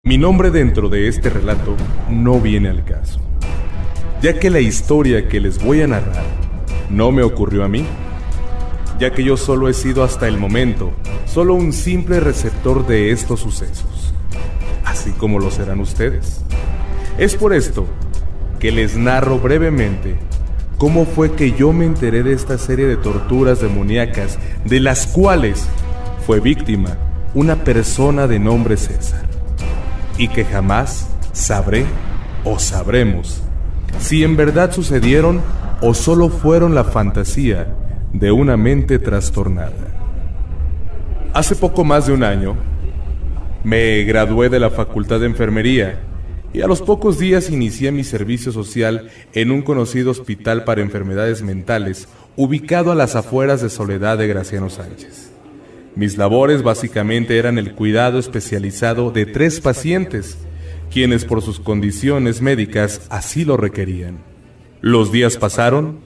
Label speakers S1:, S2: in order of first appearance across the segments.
S1: Mi nombre dentro de este relato no viene al caso, ya que la historia que les voy a narrar no me ocurrió a mí, ya que yo solo he sido hasta el momento solo un simple receptor de estos sucesos, así como lo serán ustedes. Es por esto que les narro brevemente cómo fue que yo me enteré de esta serie de torturas demoníacas de las cuales fue víctima una persona de nombre César, y que jamás sabré o sabremos si en verdad sucedieron o solo fueron la fantasía de una mente trastornada. Hace poco más de un año me gradué de la Facultad de Enfermería y a los pocos días inicié mi servicio social en un conocido hospital para enfermedades mentales ubicado a las afueras de Soledad de Graciano Sánchez. Mis labores básicamente eran el cuidado especializado de 3 pacientes, quienes por sus condiciones médicas así lo requerían. Los días pasaron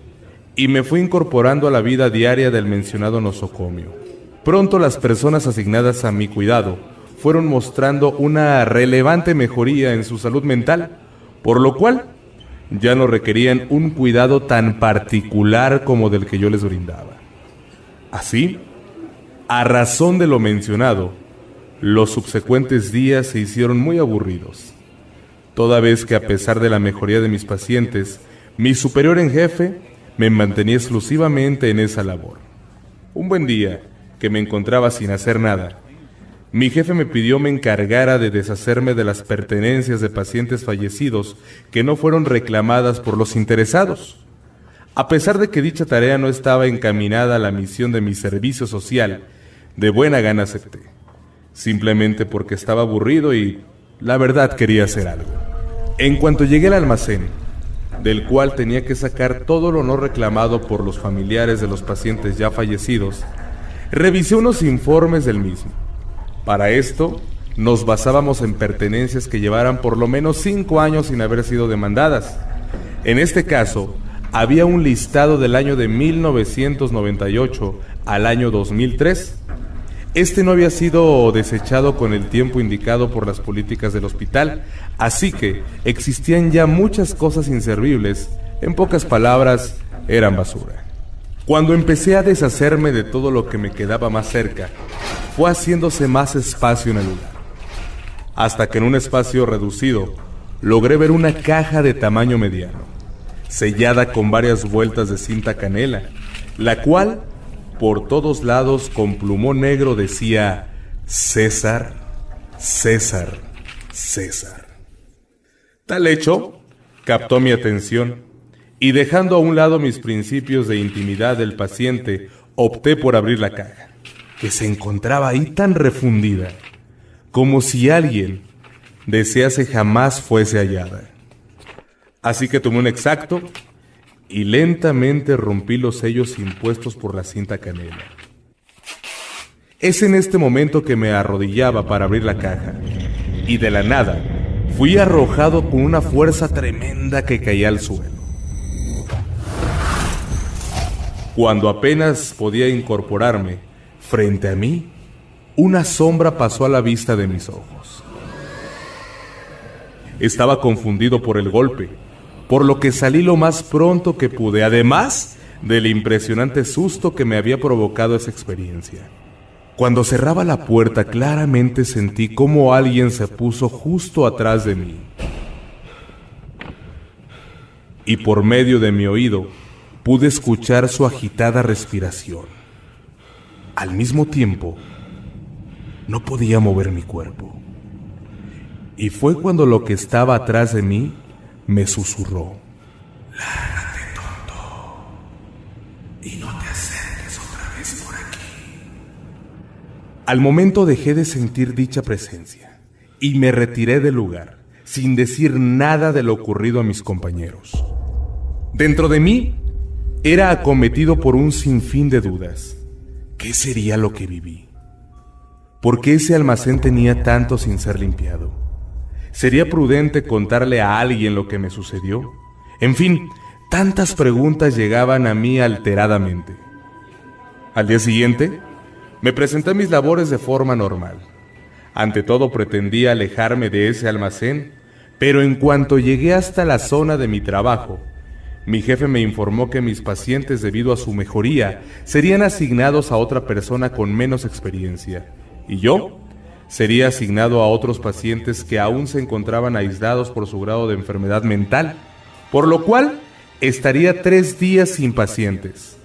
S1: y me fui incorporando a la vida diaria del mencionado nosocomio. Pronto las personas asignadas a mi cuidado fueron mostrando una relevante mejoría en su salud mental, por lo cual ya no requerían un cuidado tan particular como del que yo les brindaba. Así, a razón de lo mencionado, los subsecuentes días se hicieron muy aburridos, toda vez que a pesar de la mejoría de mis pacientes, mi superior en jefe me mantenía exclusivamente en esa labor. Un buen día, que me encontraba sin hacer nada, mi jefe me pidió me encargara de deshacerme de las pertenencias de pacientes fallecidos que no fueron reclamadas por los interesados. A pesar de que dicha tarea no estaba encaminada a la misión de mi servicio social, de buena gana acepté, simplemente porque estaba aburrido y, la verdad, quería hacer algo. En cuanto llegué al almacén, del cual tenía que sacar todo lo no reclamado por los familiares de los pacientes ya fallecidos, revisé unos informes del mismo. Para esto, nos basábamos en pertenencias que llevaran por lo menos 5 años sin haber sido demandadas. En este caso, había un listado del año de 1998 al año 2003. Este no había sido desechado con el tiempo indicado por las políticas del hospital, así que existían ya muchas cosas inservibles. En pocas palabras, eran basura. Cuando empecé a deshacerme de todo lo que me quedaba más cerca, fue haciéndose más espacio en el lugar, hasta que en un espacio reducido logré ver una caja de tamaño mediano, sellada con varias vueltas de cinta canela, la cual por todos lados con plumón negro decía César, César, César. Tal hecho captó mi atención y, dejando a un lado mis principios de intimidad del paciente, opté por abrir la caja, que se encontraba ahí tan refundida como si alguien desease jamás fuese hallada. Así que tomé un exacto y lentamente rompí los sellos impuestos por la cinta canela. Es en este momento que me arrodillaba para abrir la caja, y de la nada fui arrojado con una fuerza tremenda que caía al suelo. Cuando apenas podía incorporarme, frente a mí, una sombra pasó a la vista de mis ojos. Estaba confundido por el golpe, por lo que salí lo más pronto que pude, además del impresionante susto que me había provocado esa experiencia. Cuando cerraba la puerta, claramente sentí cómo alguien se puso justo atrás de mí. Y por medio de mi oído, pude escuchar su agitada respiración. Al mismo tiempo, no podía mover mi cuerpo. Y fue cuando lo que estaba atrás de mí me susurró: lárgate, tonto, y no te acerques otra vez por aquí. Al momento dejé de sentir dicha presencia y me retiré del lugar, sin decir nada de lo ocurrido a mis compañeros. Dentro de mí, era acometido por un sinfín de dudas. ¿Qué sería lo que viví? ¿Por qué ese almacén tenía tanto sin ser limpiado? ¿Sería prudente contarle a alguien lo que me sucedió? En fin, tantas preguntas llegaban a mí alteradamente. Al día siguiente, me presenté a mis labores de forma normal. Ante todo pretendía alejarme de ese almacén, pero en cuanto llegué hasta la zona de mi trabajo, mi jefe me informó que mis pacientes, debido a su mejoría, serían asignados a otra persona con menos experiencia, y yo sería asignado a otros pacientes que aún se encontraban aislados por su grado de enfermedad mental, por lo cual estaría 3 días sin pacientes.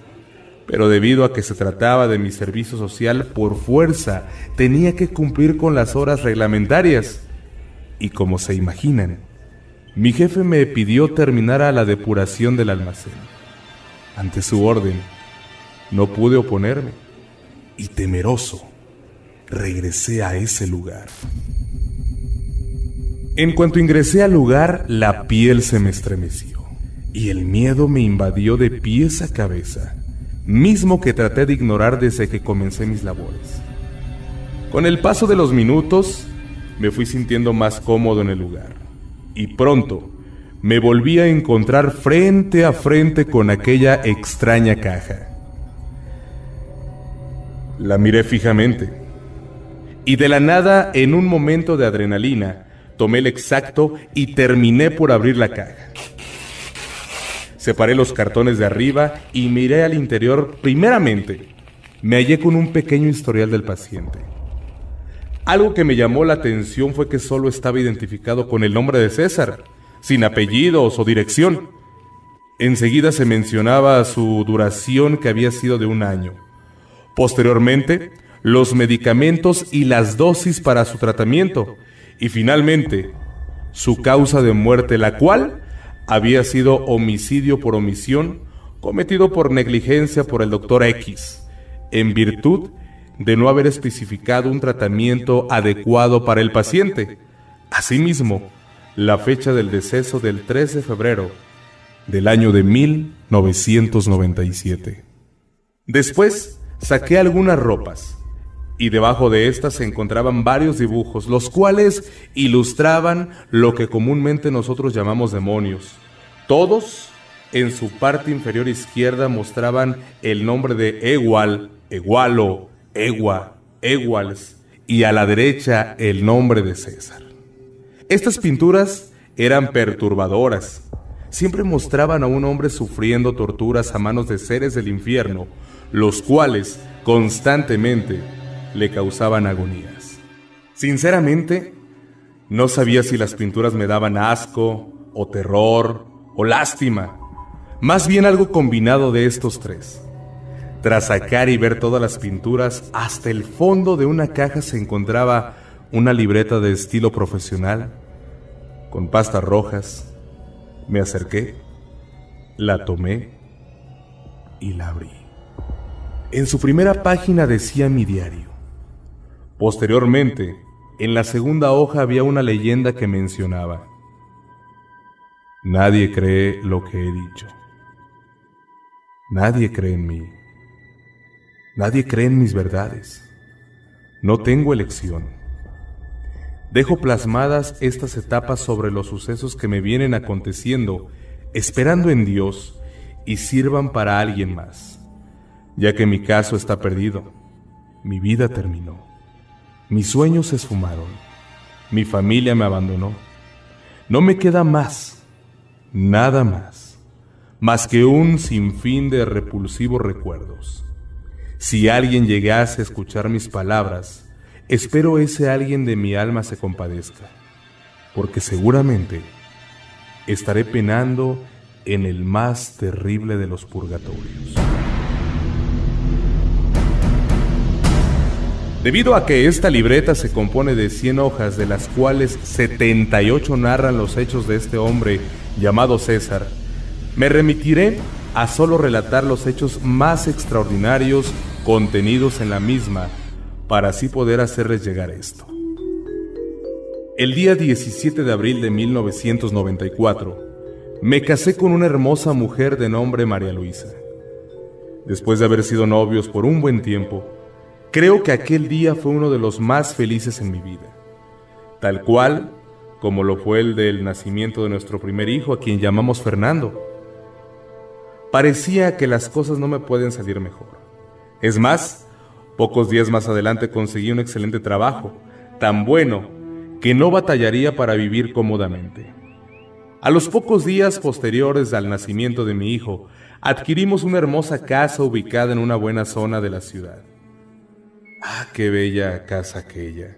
S1: Pero debido a que se trataba de mi servicio social, por fuerza tenía que cumplir con las horas reglamentarias. Y como se imaginan, mi jefe me pidió terminar a la depuración del almacén. Ante su orden, no pude oponerme y temeroso, regresé a ese lugar. En cuanto ingresé al lugar, la piel se me estremeció y el miedo me invadió de pies a cabeza, mismo que traté de ignorar desde que comencé mis labores. Con el paso de los minutos, me fui sintiendo más cómodo en el lugar, y pronto me volví a encontrar frente a frente con aquella extraña caja. La miré fijamente, y de la nada, en un momento de adrenalina, tomé el exacto y terminé por abrir la caja. Separé los cartones de arriba y miré al interior. Primeramente, me hallé con un pequeño historial del paciente. Algo que me llamó la atención fue que solo estaba identificado con el nombre de César, sin apellidos o dirección. Enseguida se mencionaba su duración, que había sido de 1 año. Posteriormente, los medicamentos y las dosis para su tratamiento. Y finalmente, su causa de muerte, la cual había sido homicidio por omisión cometido por negligencia por el Dr. X, en virtud de no haber especificado un tratamiento adecuado para el paciente. Asimismo, la fecha del deceso del 3 de febrero del año de 1997. Después, saqué algunas ropas, y debajo de estas se encontraban varios dibujos, los cuales ilustraban lo que comúnmente nosotros llamamos demonios. Todos, en su parte inferior izquierda, mostraban el nombre de Ewal, Ewalo, Ewa, Ewals, y a la derecha el nombre de César. Estas pinturas eran perturbadoras. Siempre mostraban a un hombre sufriendo torturas a manos de seres del infierno, los cuales constantemente le causaban agonías. Sinceramente, no sabía si las pinturas me daban asco, o terror, o lástima. Más bien algo combinado de estos tres. Tras sacar y ver todas las pinturas, hasta el fondo de una caja se encontraba una libreta de estilo profesional, con pastas rojas. Me acerqué, la tomé y la abrí. En su primera página decía mi diario. Posteriormente, en la segunda hoja había una leyenda que mencionaba: nadie cree lo que he dicho. Nadie cree en mí. Nadie cree en mis verdades. No tengo elección. Dejo plasmadas estas etapas sobre los sucesos que me vienen aconteciendo, esperando en Dios y sirvan para alguien más, ya que mi caso está perdido. Mi vida terminó. Mis sueños se esfumaron. Mi familia me abandonó. No me queda más, nada más que un sinfín de repulsivos recuerdos. Si alguien llegase a escuchar mis palabras, espero ese alguien de mi alma se compadezca, porque seguramente estaré penando en el más terrible de los purgatorios. Debido a que esta libreta se compone de 100 hojas, de las cuales 78 narran los hechos de este hombre llamado César, me remitiré a solo relatar los hechos más extraordinarios contenidos en la misma, para así poder hacerles llegar esto. El día 17 de abril de 1994, me casé con una hermosa mujer de nombre María Luisa. Después de haber sido novios por un buen tiempo, creo que aquel día fue uno de los más felices en mi vida, tal cual como lo fue el del nacimiento de nuestro primer hijo, a quien llamamos Fernando. Parecía que las cosas no me pueden salir mejor. Es más, pocos días más adelante conseguí un excelente trabajo, tan bueno que no batallaría para vivir cómodamente. A los pocos días posteriores al nacimiento de mi hijo, adquirimos una hermosa casa ubicada en una buena zona de la ciudad. ¡Ah, qué bella casa aquella!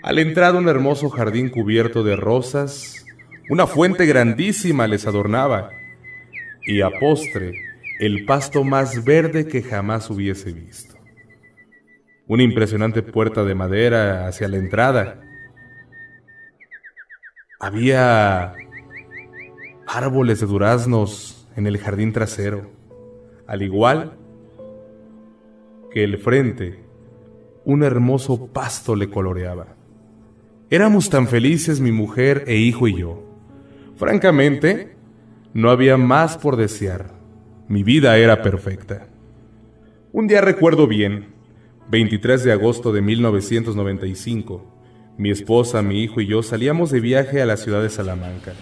S1: A la entrada un hermoso jardín cubierto de rosas, una fuente grandísima les adornaba, y a postre, el pasto más verde que jamás hubiese visto. Una impresionante puerta de madera hacia la entrada. Había árboles de duraznos en el jardín trasero, al igual que el frente, un hermoso pasto le coloreaba. Éramos tan felices mi mujer e hijo y yo. Francamente, no había más por desear. Mi vida era perfecta. Un día recuerdo bien, 23 de agosto de 1995, mi esposa, mi hijo y yo salíamos de viaje a la ciudad de Salamanca.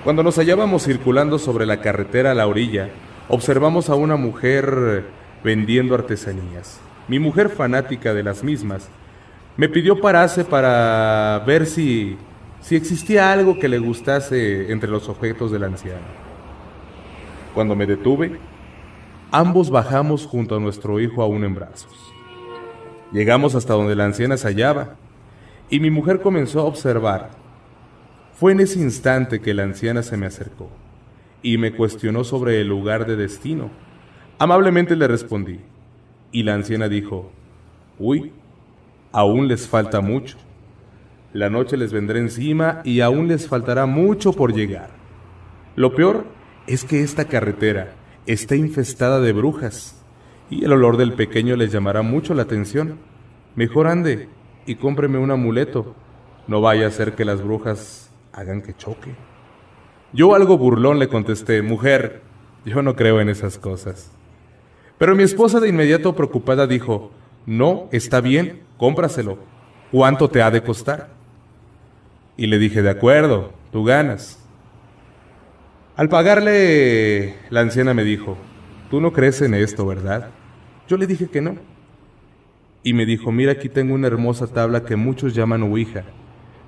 S1: Cuando nos hallábamos circulando sobre la carretera a la orilla, observamos a una mujer vendiendo artesanías. Mi mujer, fanática de las mismas, me pidió parase para ver si existía algo que le gustase entre los objetos del anciano. Cuando me detuve, ambos bajamos junto a nuestro hijo aún en brazos. Llegamos hasta donde la anciana se hallaba, y mi mujer comenzó a observar. Fue en ese instante que la anciana se me acercó y me cuestionó sobre el lugar de destino. Amablemente le respondí, y la anciana dijo: «Uy, aún les falta mucho. La noche les vendrá encima y aún les faltará mucho por llegar. Lo peor es que esta carretera está infestada de brujas y el olor del pequeño les llamará mucho la atención. Mejor ande y cómpreme un amuleto. No vaya a ser que las brujas hagan que choque». Yo, algo burlón, le contesté: «Mujer, yo no creo en esas cosas». Pero mi esposa, de inmediato preocupada, dijo: «No, está bien, cómpraselo. ¿Cuánto te ha de costar?». Y le dije: «De acuerdo, tú ganas». Al pagarle, la anciana me dijo: «Tú no crees en esto, ¿verdad?». Yo le dije que no. Y me dijo: «Mira, aquí tengo una hermosa tabla que muchos llaman ouija.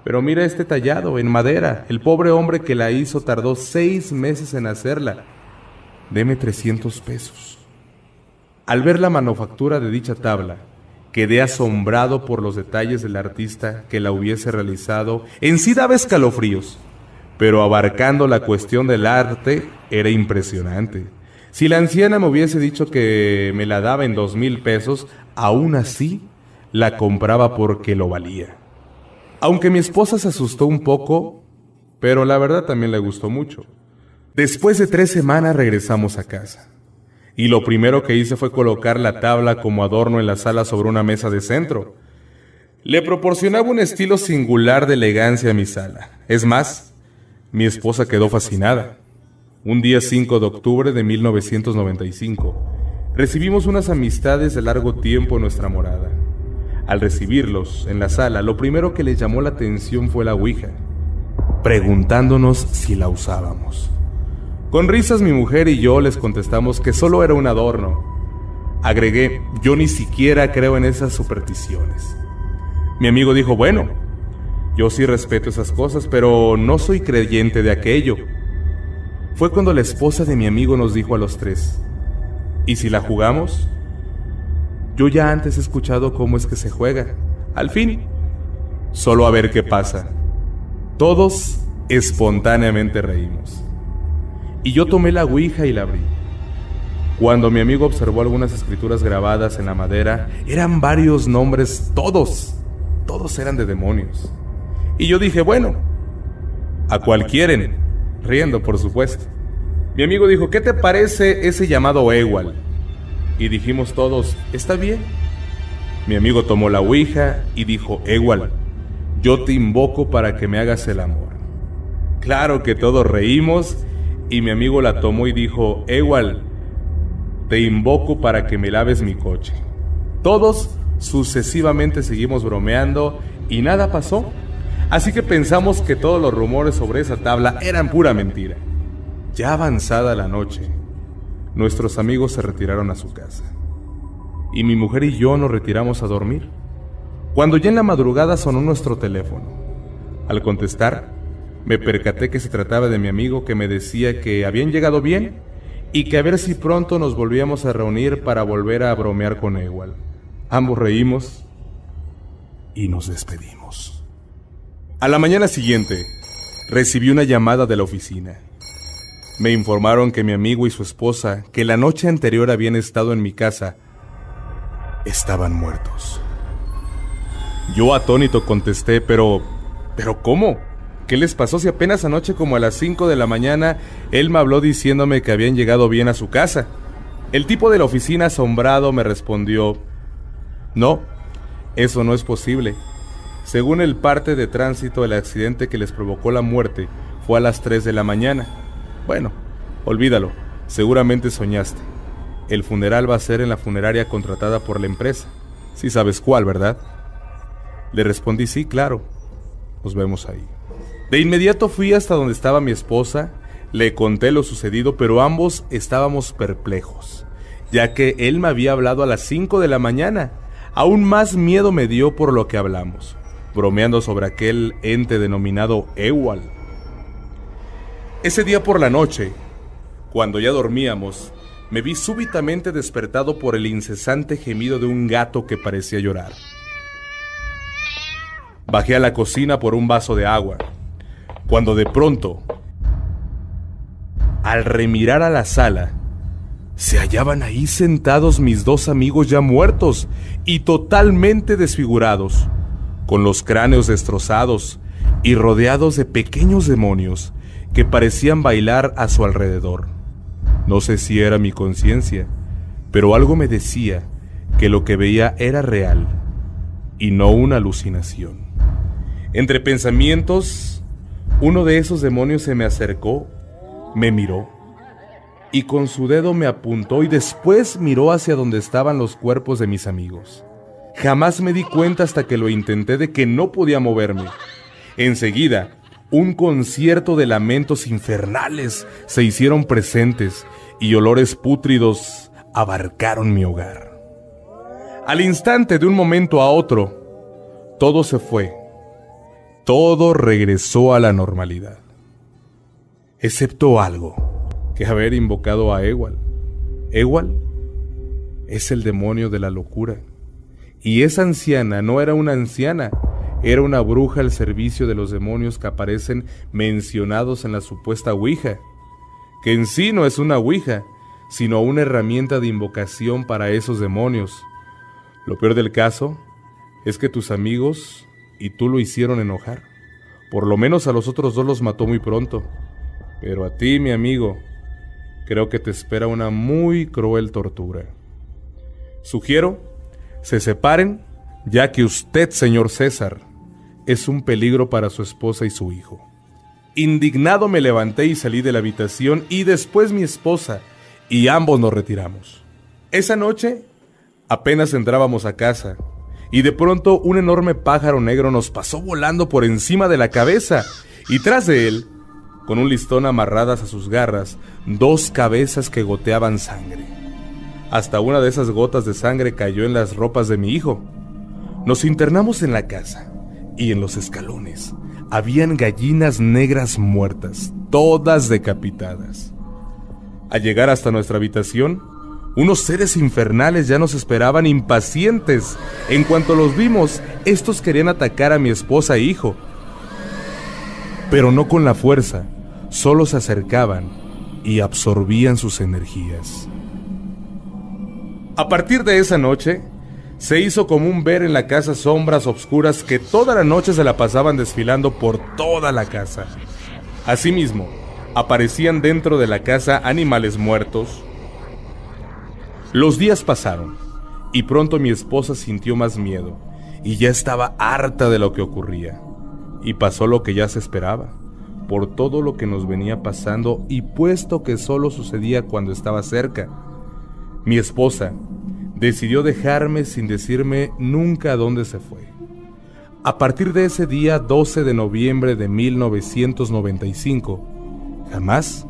S1: Pero mira este tallado, en madera. El pobre hombre que la hizo tardó 6 meses en hacerla. Deme 300 pesos». Al ver la manufactura de dicha tabla, quedé asombrado por los detalles del artista que la hubiese realizado. En sí daba escalofríos, pero abarcando la cuestión del arte era impresionante. Si la anciana me hubiese dicho que me la daba en 2,000 pesos, aún así la compraba porque lo valía. Aunque mi esposa se asustó un poco, pero la verdad también le gustó mucho. Después de 3 semanas regresamos a casa, y lo primero que hice fue colocar la tabla como adorno en la sala sobre una mesa de centro. Le proporcionaba un estilo singular de elegancia a mi sala. Es más, mi esposa quedó fascinada. Un día 5 de octubre de 1995, recibimos unas amistades de largo tiempo en nuestra morada. Al recibirlos en la sala, lo primero que les llamó la atención fue la ouija, preguntándonos si la usábamos. Con risas, mi mujer y yo les contestamos que solo era un adorno. Agregué: «Yo ni siquiera creo en esas supersticiones». Mi amigo dijo: «Bueno, yo sí respeto esas cosas, pero no soy creyente de aquello». Fue cuando la esposa de mi amigo nos dijo a los 3: «¿Y si la jugamos? Yo ya antes he escuchado cómo es que se juega. Al fin, solo a ver qué pasa». Todos espontáneamente reímos. Y yo tomé la ouija y la abrí. Cuando mi amigo observó algunas escrituras grabadas en la madera, eran varios nombres, todos eran de demonios. Y yo dije: «Bueno, ¿a cuál quieren?», riendo, por supuesto. Mi amigo dijo: «¿Qué te parece ese llamado Ewal?». Y dijimos todos: «Está bien». Mi amigo tomó la ouija y dijo: «Ewal, yo te invoco para que me hagas el amor». Claro que todos reímos, y mi amigo la tomó y dijo: «Ewal, te invoco para que me laves mi coche». Todos sucesivamente seguimos bromeando y nada pasó. Así que pensamos que todos los rumores sobre esa tabla eran pura mentira. Ya avanzada la noche, nuestros amigos se retiraron a su casa, y mi mujer y yo nos retiramos a dormir. cuando ya en la madrugada sonó nuestro teléfono. Al contestar, me percaté que se trataba de mi amigo, que me decía que habían llegado bien y que a ver si pronto nos volvíamos a reunir para volver a bromear con Ewald. Ambos reímos y nos despedimos. A la mañana siguiente, recibí una llamada de la oficina. Me informaron que mi amigo y su esposa, que la noche anterior habían estado en mi casa, estaban muertos. Yo atónito contesté, ¿Pero cómo? ¿Qué les pasó si apenas anoche como a las 5 de la mañana él me habló diciéndome que habían llegado bien a su casa? El tipo de la oficina, asombrado, me respondió: no, eso no es posible. Según el parte de tránsito, el accidente que les provocó la muerte fue a las 3 de la mañana. Bueno, olvídalo, seguramente soñaste. El funeral va a ser en la funeraria contratada por la empresa. Sí sabes cuál, ¿verdad? Le respondí: sí, claro. Nos vemos ahí. De inmediato fui hasta donde estaba mi esposa, le conté lo sucedido, pero ambos estábamos perplejos, ya que él me había hablado a las 5 de la mañana. Aún más miedo me dio por lo que hablamos, bromeando sobre aquel ente denominado Ewald. Ese día por la noche, cuando ya dormíamos, me vi súbitamente despertado por el incesante gemido de un gato que parecía llorar. Bajé a la cocina por un vaso de agua, cuando de pronto, al remirar a la sala, se hallaban ahí sentados mis dos amigos ya muertos y totalmente desfigurados, con los cráneos destrozados y rodeados de pequeños demonios que parecían bailar a su alrededor. No sé si era mi conciencia, pero algo me decía que lo que veía era real y no una alucinación. Entre pensamientos, uno de esos demonios se me acercó, me miró y con su dedo me apuntó y después miró hacia donde estaban los cuerpos de mis amigos. Jamás me di cuenta hasta que lo intenté de que no podía moverme. Enseguida, un concierto de lamentos infernales se hicieron presentes y olores pútridos abarcaron mi hogar. Al instante, de un momento a otro, todo se fue. Todo regresó a la normalidad, excepto algo, que haber invocado a Ewald. Ewald es el demonio de la locura, y esa anciana no era una anciana, era una bruja al servicio de los demonios que aparecen mencionados en la supuesta Ouija, que en sí no es una Ouija, sino una herramienta de invocación para esos demonios. Lo peor del caso es que tus amigos y tú lo hicieron enojar. Por lo menos a los otros dos los mató muy pronto. Pero a ti, mi amigo, creo que te espera una muy cruel tortura. Sugiero se separen, ya que usted, señor César, es un peligro para su esposa y su hijo. Indignado me levanté y salí de la habitación, y después mi esposa, y ambos nos retiramos. Esa noche apenas entrábamos a casa, y de pronto un enorme pájaro negro nos pasó volando por encima de la cabeza, y tras de él, con un listón amarradas a sus garras, dos cabezas que goteaban sangre. Hasta una de esas gotas de sangre cayó en las ropas de mi hijo. Nos internamos en la casa, y en los escalones habían gallinas negras muertas, todas decapitadas. Al llegar hasta nuestra habitación, unos seres infernales ya nos esperaban impacientes. En cuanto los vimos, estos querían atacar a mi esposa e hijo, pero no con la fuerza, solo se acercaban y absorbían sus energías. A partir de esa noche, se hizo común ver en la casa sombras obscuras que toda la noche se la pasaban desfilando por toda la casa. Asimismo, aparecían dentro de la casa animales muertos. Los días pasaron, y pronto mi esposa sintió más miedo, y ya estaba harta de lo que ocurría. Y pasó lo que ya se esperaba, por todo lo que nos venía pasando, y puesto que solo sucedía cuando estaba cerca. Mi esposa decidió dejarme sin decirme nunca a dónde se fue. A partir de ese día, 12 de noviembre de 1995, jamás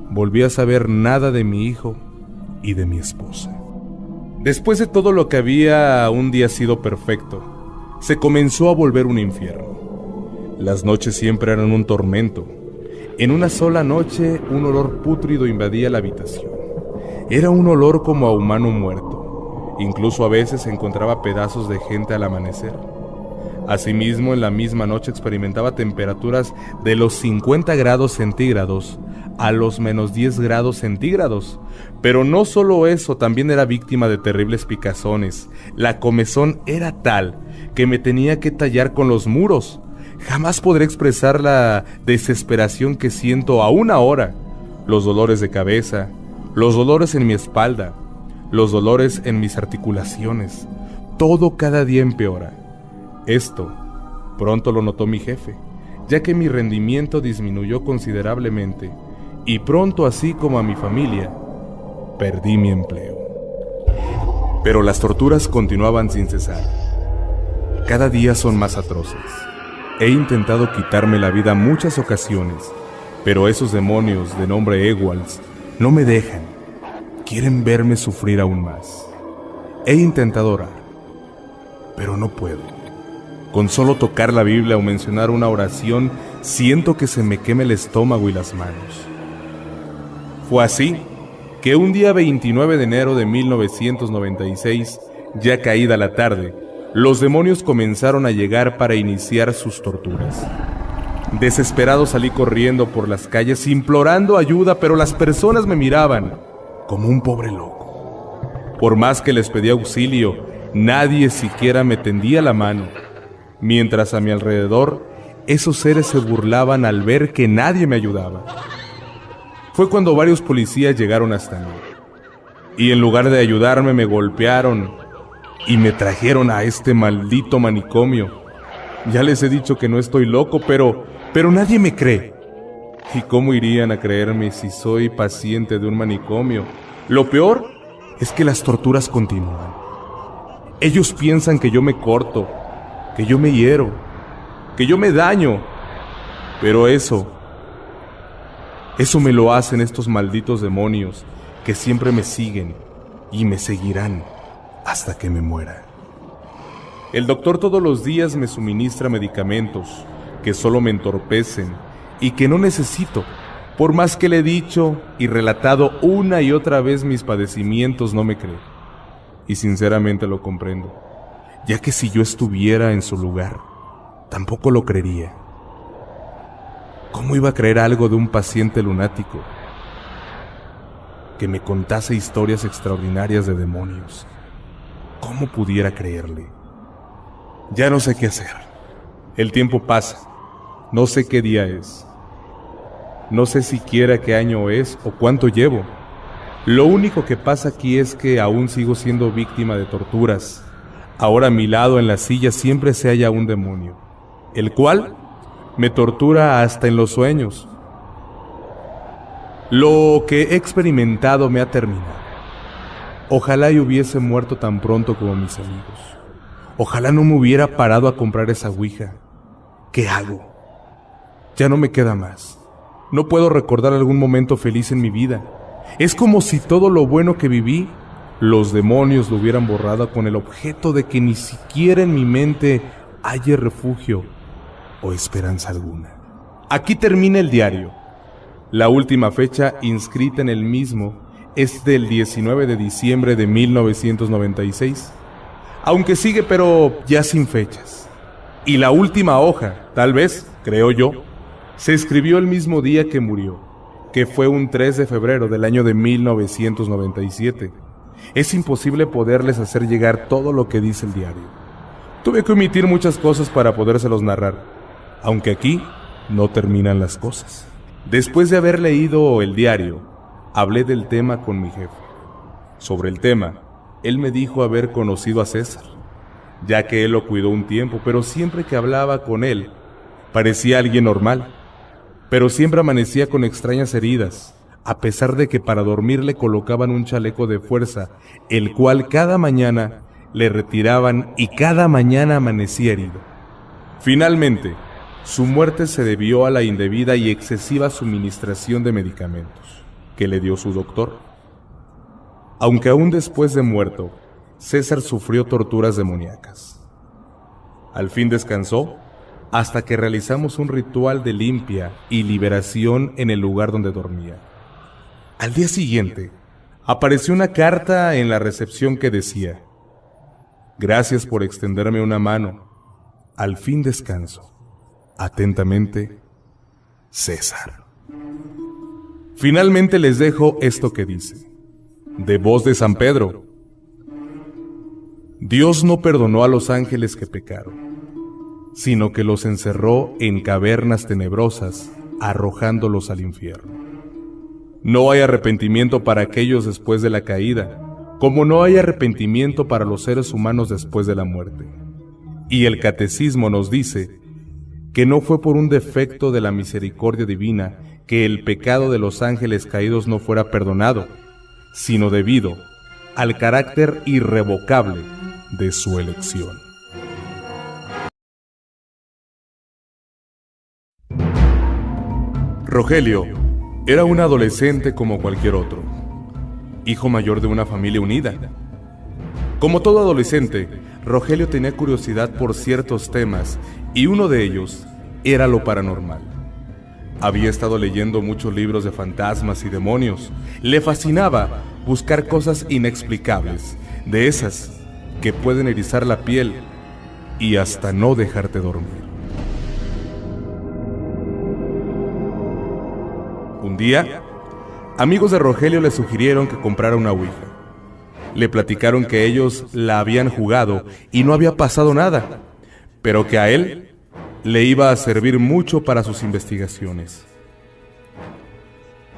S1: volví a saber nada de mi hijo y de mi esposa. Después de todo lo que había un día sido perfecto, se comenzó a volver un infierno. Las noches siempre eran un tormento. En una sola noche, un olor pútrido invadía la habitación. Era un olor como a humano muerto. Incluso a veces encontraba pedazos de gente al amanecer. Asimismo, en la misma noche experimentaba temperaturas de los 50 grados centígrados a los menos 10 grados centígrados. Pero no solo eso, también era víctima de terribles picazones. La comezón era tal que me tenía que tallar con los muros. Jamás podré expresar la desesperación que siento aún ahora. Los dolores de cabeza, los dolores en mi espalda, los dolores en mis articulaciones. Todo cada día empeora. Esto pronto lo notó mi jefe, ya que mi rendimiento disminuyó considerablemente y pronto, así como a mi familia, perdí mi empleo. Pero las torturas continuaban sin cesar. Cada día son más atroces. He intentado quitarme la vida muchas ocasiones, pero esos demonios de nombre Ewalds no me dejan. Quieren verme sufrir aún más. He intentado orar, pero no puedo. Con solo tocar la Biblia o mencionar una oración, siento que se me quema el estómago y las manos. Fue así que un día 29 de enero de 1996, ya caída la tarde, los demonios comenzaron a llegar para iniciar sus torturas. Desesperado salí corriendo por las calles implorando ayuda, pero las personas me miraban como un pobre loco. Por más que les pedía auxilio, nadie siquiera me tendía la mano. Mientras a mi alrededor, esos seres se burlaban al ver que nadie me ayudaba. Fue cuando varios policías llegaron hasta mí. Y en lugar de ayudarme, me golpearon y me trajeron a este maldito manicomio. Ya les he dicho que no estoy loco, pero nadie me cree. ¿Y cómo irían a creerme si soy paciente de un manicomio? Lo peor es que las torturas continúan. Ellos piensan que yo me corto, que yo me hiero, que yo me daño, pero eso me lo hacen estos malditos demonios que siempre me siguen y me seguirán hasta que me muera. El doctor todos los días me suministra medicamentos que solo me entorpecen y que no necesito. Por más que le he dicho y relatado una y otra vez mis padecimientos, no me cree. Y sinceramente lo comprendo, ya que si yo estuviera en su lugar, tampoco lo creería. ¿Cómo iba a creer algo de un paciente lunático que me contase historias extraordinarias de demonios? ¿Cómo pudiera creerle? Ya no sé qué hacer. El tiempo pasa. No sé qué día es. No sé siquiera qué año es o cuánto llevo. Lo único que pasa aquí es que aún sigo siendo víctima de torturas. Ahora a mi lado en la silla siempre se halla un demonio, el cual me tortura hasta en los sueños. Lo que he experimentado me ha terminado. Ojalá y hubiese muerto tan pronto como mis amigos. Ojalá no me hubiera parado a comprar esa ouija. ¿Qué hago? Ya no me queda más. No puedo recordar algún momento feliz en mi vida. Es como si todo lo bueno que viví, los demonios lo hubieran borrado con el objeto de que ni siquiera en mi mente haya refugio o esperanza alguna. Aquí termina el diario. La última fecha inscrita en el mismo es del 19 de diciembre de 1996, aunque sigue pero ya sin fechas. Y la última hoja, tal vez, creo yo, se escribió el mismo día que murió, que fue un 3 de febrero del año de 1997. Es imposible poderles hacer llegar todo lo que dice el diario. Tuve que omitir muchas cosas para podérselos narrar, aunque aquí no terminan las cosas. Después de haber leído el diario, hablé del tema con mi jefe. Sobre el tema, él me dijo haber conocido a César, ya que él lo cuidó un tiempo, pero siempre que hablaba con él, parecía alguien normal, pero siempre amanecía con extrañas heridas, a pesar de que para dormir le colocaban un chaleco de fuerza, el cual cada mañana le retiraban y cada mañana amanecía herido. Finalmente, su muerte se debió a la indebida y excesiva suministración de medicamentos que le dio su doctor. Aunque aún después de muerto, César sufrió torturas demoníacas. Al fin descansó hasta que realizamos un ritual de limpia y liberación en el lugar donde dormía. Al día siguiente, apareció una carta en la recepción que decía: gracias por extenderme una mano. Al fin descanso. Atentamente, César. Finalmente les dejo esto que dice, de voz de San Pedro: Dios no perdonó a los ángeles que pecaron, sino que los encerró en cavernas tenebrosas, arrojándolos al infierno. No hay arrepentimiento para aquellos después de la caída, como no hay arrepentimiento para los seres humanos después de la muerte. Y el catecismo nos dice que no fue por un defecto de la misericordia divina que el pecado de los ángeles caídos no fuera perdonado, sino debido al carácter irrevocable de su elección. Rogelio era un adolescente como cualquier otro, hijo mayor de una familia unida. Como todo adolescente, Rogelio tenía curiosidad por ciertos temas y uno de ellos era lo paranormal. Había estado leyendo muchos libros de fantasmas y demonios. Le fascinaba buscar cosas inexplicables, de esas que pueden erizar la piel y hasta no dejarte dormir. Un día, amigos de Rogelio le sugirieron que comprara una ouija. Le platicaron que ellos la habían jugado y no había pasado nada, pero que a él le iba a servir mucho para sus investigaciones.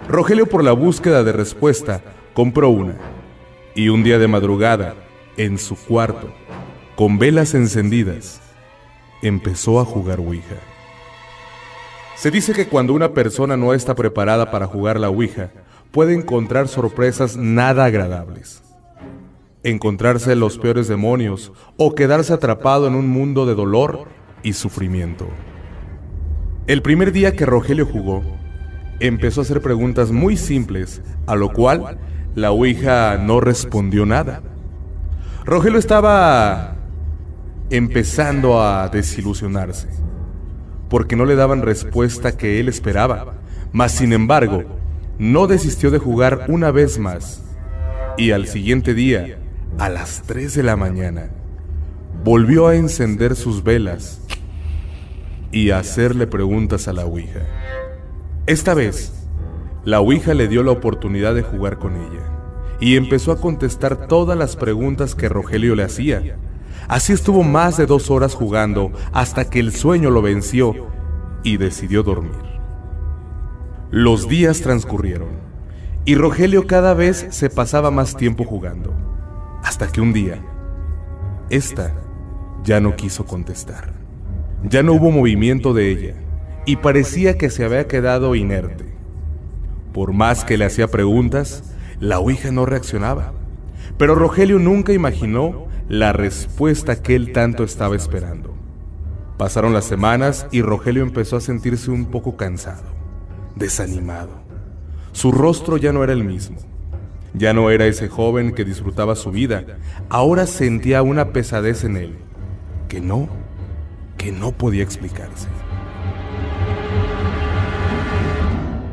S1: Rogelio, por la búsqueda de respuesta, compró una, y un día de madrugada, en su cuarto, con velas encendidas, empezó a jugar ouija. Se dice que cuando una persona no está preparada para jugar la ouija, puede encontrar sorpresas nada agradables. Encontrarse los peores demonios o quedarse atrapado en un mundo de dolor y sufrimiento. El primer día que Rogelio jugó, empezó a hacer preguntas muy simples, a lo cual la ouija no respondió nada. Rogelio estaba empezando a desilusionarse, porque no le daban respuesta que él esperaba, mas sin embargo, no desistió de jugar una vez más, y al siguiente día, a las 3 de la mañana, volvió a encender sus velas y a hacerle preguntas a la ouija. Esta vez, la ouija le dio la oportunidad de jugar con ella, y empezó a contestar todas las preguntas que Rogelio le hacía. Así estuvo más de 2 horas jugando hasta que el sueño lo venció y decidió dormir. Los días transcurrieron y Rogelio cada vez se pasaba más tiempo jugando, hasta que un día, esta ya no quiso contestar. Ya no hubo movimiento de ella y parecía que se había quedado inerte. Por más que le hacía preguntas, la ouija no reaccionaba, pero Rogelio nunca imaginó la respuesta que él tanto estaba esperando. Pasaron las semanas y Rogelio empezó a sentirse un poco cansado, desanimado. Su rostro ya no era el mismo. Ya no era ese joven que disfrutaba su vida. Ahora sentía una pesadez en él, que no podía explicarse.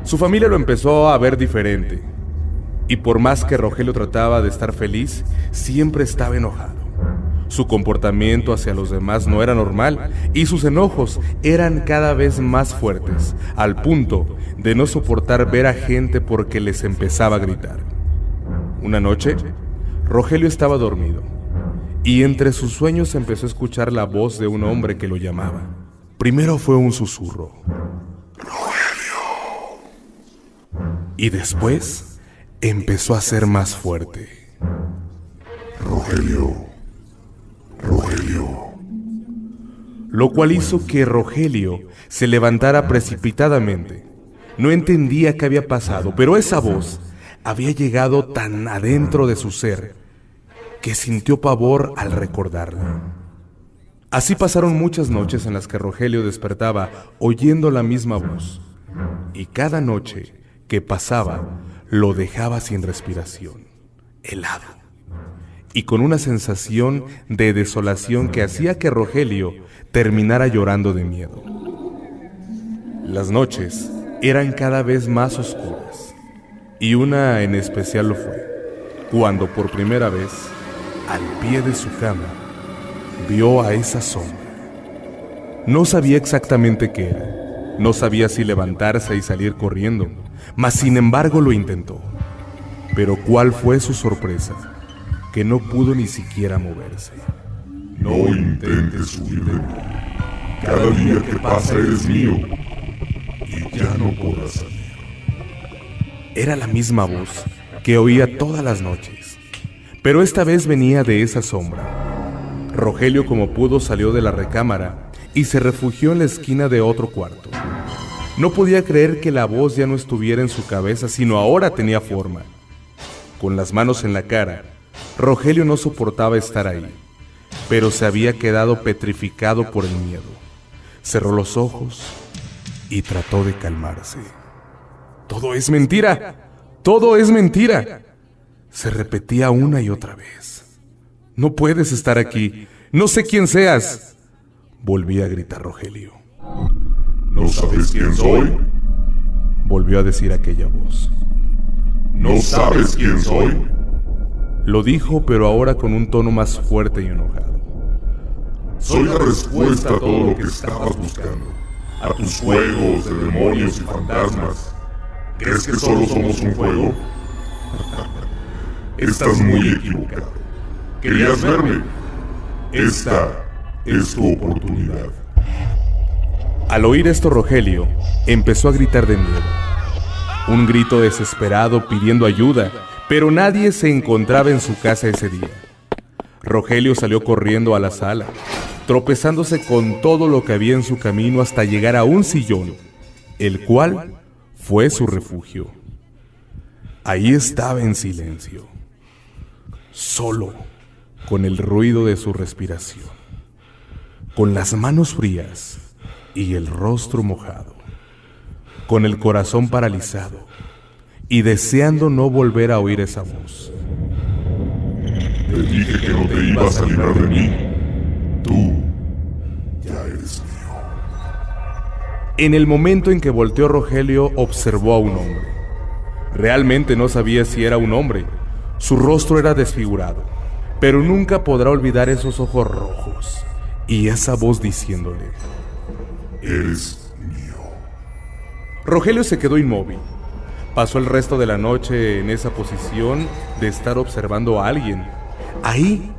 S1: Su familia lo empezó a ver diferente, y por más que Rogelio trataba de estar feliz, siempre estaba enojado. Su comportamiento hacia los demás no era normal y sus enojos eran cada vez más fuertes, al punto de no soportar ver a gente porque les empezaba a gritar. Una noche, Rogelio estaba dormido y entre sus sueños empezó a escuchar la voz de un hombre que lo llamaba. Primero fue un susurro, ¡Rogelio! Y después empezó a ser más fuerte, ¡Rogelio! Rogelio. Lo cual hizo que Rogelio se levantara precipitadamente. No entendía qué había pasado, pero esa voz había llegado tan adentro de su ser que sintió pavor al recordarla. Así pasaron muchas noches en las que Rogelio despertaba oyendo la misma voz, y cada noche que pasaba lo dejaba sin respiración, helado. y con una sensación de desolación que hacía que Rogelio terminara llorando de miedo. Las noches eran cada vez más oscuras, y una en especial lo fue, cuando por primera vez, al pie de su cama, vio a esa sombra. No sabía exactamente qué era, no sabía si levantarse y salir corriendo, mas sin embargo lo intentó. Pero ¿cuál fue su sorpresa? Que no pudo ni siquiera moverse.
S2: No intentes huir de mí. Cada día que pasa eres mío y ya no podrás salir.
S1: Era la misma voz que oía todas las noches, pero esta vez venía de esa sombra. Rogelio como pudo salió de la recámara y se refugió en la esquina de otro cuarto. No podía creer que la voz ya no estuviera en su cabeza, sino ahora tenía forma. Con las manos en la cara, Rogelio no soportaba estar ahí, pero se había quedado petrificado por el miedo. Cerró los ojos y trató de calmarse. ¡Todo es mentira! ¡Todo es mentira!, se repetía una y otra vez. «No puedes estar aquí, no sé quién seas», volvía a gritar Rogelio.
S2: ¿No sabes quién soy?,
S1: volvió a decir aquella voz.
S2: ¿No sabes quién soy?,
S1: lo dijo, pero ahora con un tono más fuerte y enojado.
S2: Soy la respuesta a todo lo que estabas buscando, a tus juegos de demonios y fantasmas. ¿Crees que solo somos un juego? Estás muy equivocado. ¿Querías verme? Esta es tu oportunidad.
S1: Al oír esto, Rogelio empezó a gritar de miedo. Un grito desesperado pidiendo ayuda, pero nadie se encontraba en su casa ese día. Rogelio salió corriendo a la sala, tropezándose con todo lo que había en su camino hasta llegar a un sillón, el cual fue su refugio. Ahí estaba en silencio, solo, con el ruido de su respiración, con las manos frías y el rostro mojado, con el corazón paralizado y deseando no volver a oír esa voz.
S2: Te dije que no te ibas a librar de mí. Tú ya eres mío.
S1: En el momento en que volteó, Rogelio observó a un hombre. Realmente no sabía si era un hombre. Su rostro era desfigurado, pero nunca podrá olvidar esos ojos rojos y esa voz diciéndole:
S2: eres mío.
S1: Rogelio se quedó inmóvil. Pasó el resto de la noche en esa posición de estar observando a alguien, ahí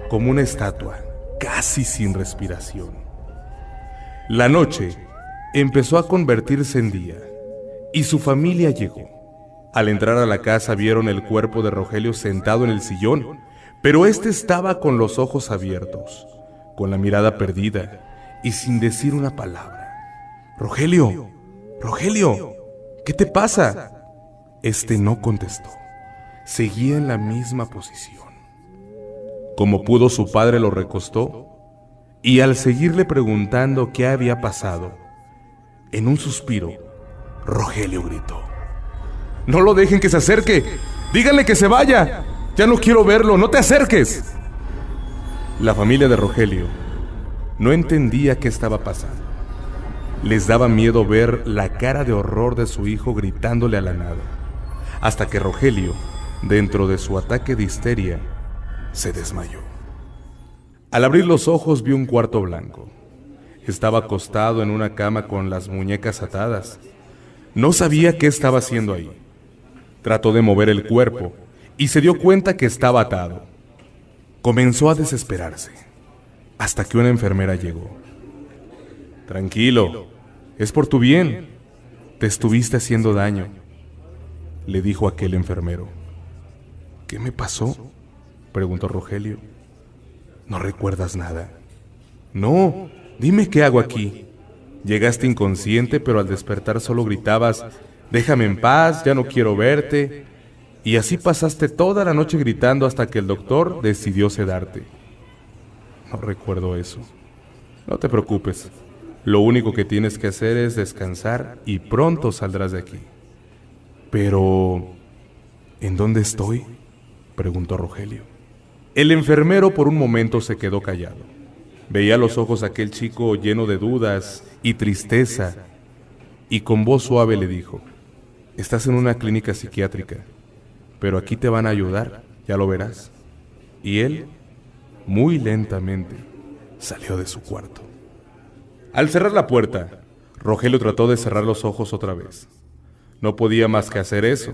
S1: como una estatua, casi sin respiración. La noche empezó a convertirse en día y su familia llegó. Al entrar a la casa vieron el cuerpo de Rogelio sentado en el sillón, pero este estaba con los ojos abiertos, con la mirada perdida y sin decir una palabra. «Rogelio, Rogelio, ¿qué te pasa?». Este no contestó. Seguía en la misma posición. Como pudo, su padre lo recostó y al seguirle preguntando qué había pasado, en un suspiro, Rogelio gritó: «¡No lo dejen que se acerque! ¡Díganle que se vaya! ¡Ya no quiero verlo! ¡No te acerques!». La familia de Rogelio no entendía qué estaba pasando. Les daba miedo ver la cara de horror de su hijo gritándole a la nada, hasta que Rogelio, dentro de su ataque de histeria, se desmayó. Al abrir los ojos vio un cuarto blanco. Estaba acostado en una cama con las muñecas atadas. No sabía qué estaba haciendo ahí. Trató de mover el cuerpo y se dio cuenta que estaba atado. Comenzó a desesperarse, hasta que una enfermera llegó. «Tranquilo, es por tu bien. Te estuviste haciendo daño», le dijo aquel enfermero. «¿Qué me pasó?», preguntó Rogelio. «¿No recuerdas nada?». «No, dime qué hago aquí. Llegaste inconsciente, pero al despertar solo gritabas: déjame en paz, ya no quiero verte. Y así pasaste toda la noche gritando hasta que el doctor decidió sedarte». «No recuerdo eso». «No te preocupes. Lo único que tienes que hacer es descansar y pronto saldrás de aquí». «Pero, ¿en dónde estoy?», preguntó Rogelio. El enfermero por un momento se quedó callado. Veía los ojos de aquel chico lleno de dudas y tristeza, y con voz suave le dijo: estás en una clínica psiquiátrica, pero aquí te van a ayudar, ya lo verás. Y él, muy lentamente, salió de su cuarto. Al cerrar la puerta, Rogelio trató de cerrar los ojos otra vez. No podía más que hacer eso.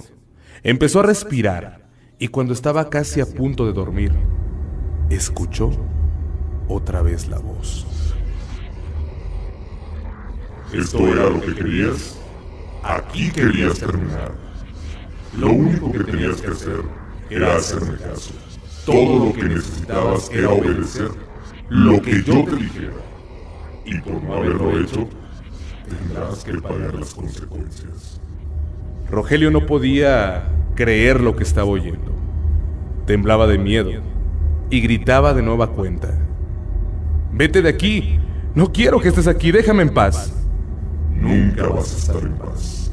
S1: Empezó a respirar, y cuando estaba casi a punto de dormir, escuchó otra vez la voz.
S2: ¿Esto era lo que querías? Aquí querías terminar. Lo único que tenías que hacer era hacerme caso. Todo lo que necesitabas era obedecer lo que yo te dijera. Y por no haberlo hecho, tendrás que pagar las consecuencias.
S1: Rogelio no podía creer lo que estaba oyendo. Temblaba de miedo y gritaba de nueva cuenta: vete de aquí, no quiero que estés aquí, déjame en paz.
S2: Nunca vas a estar en paz,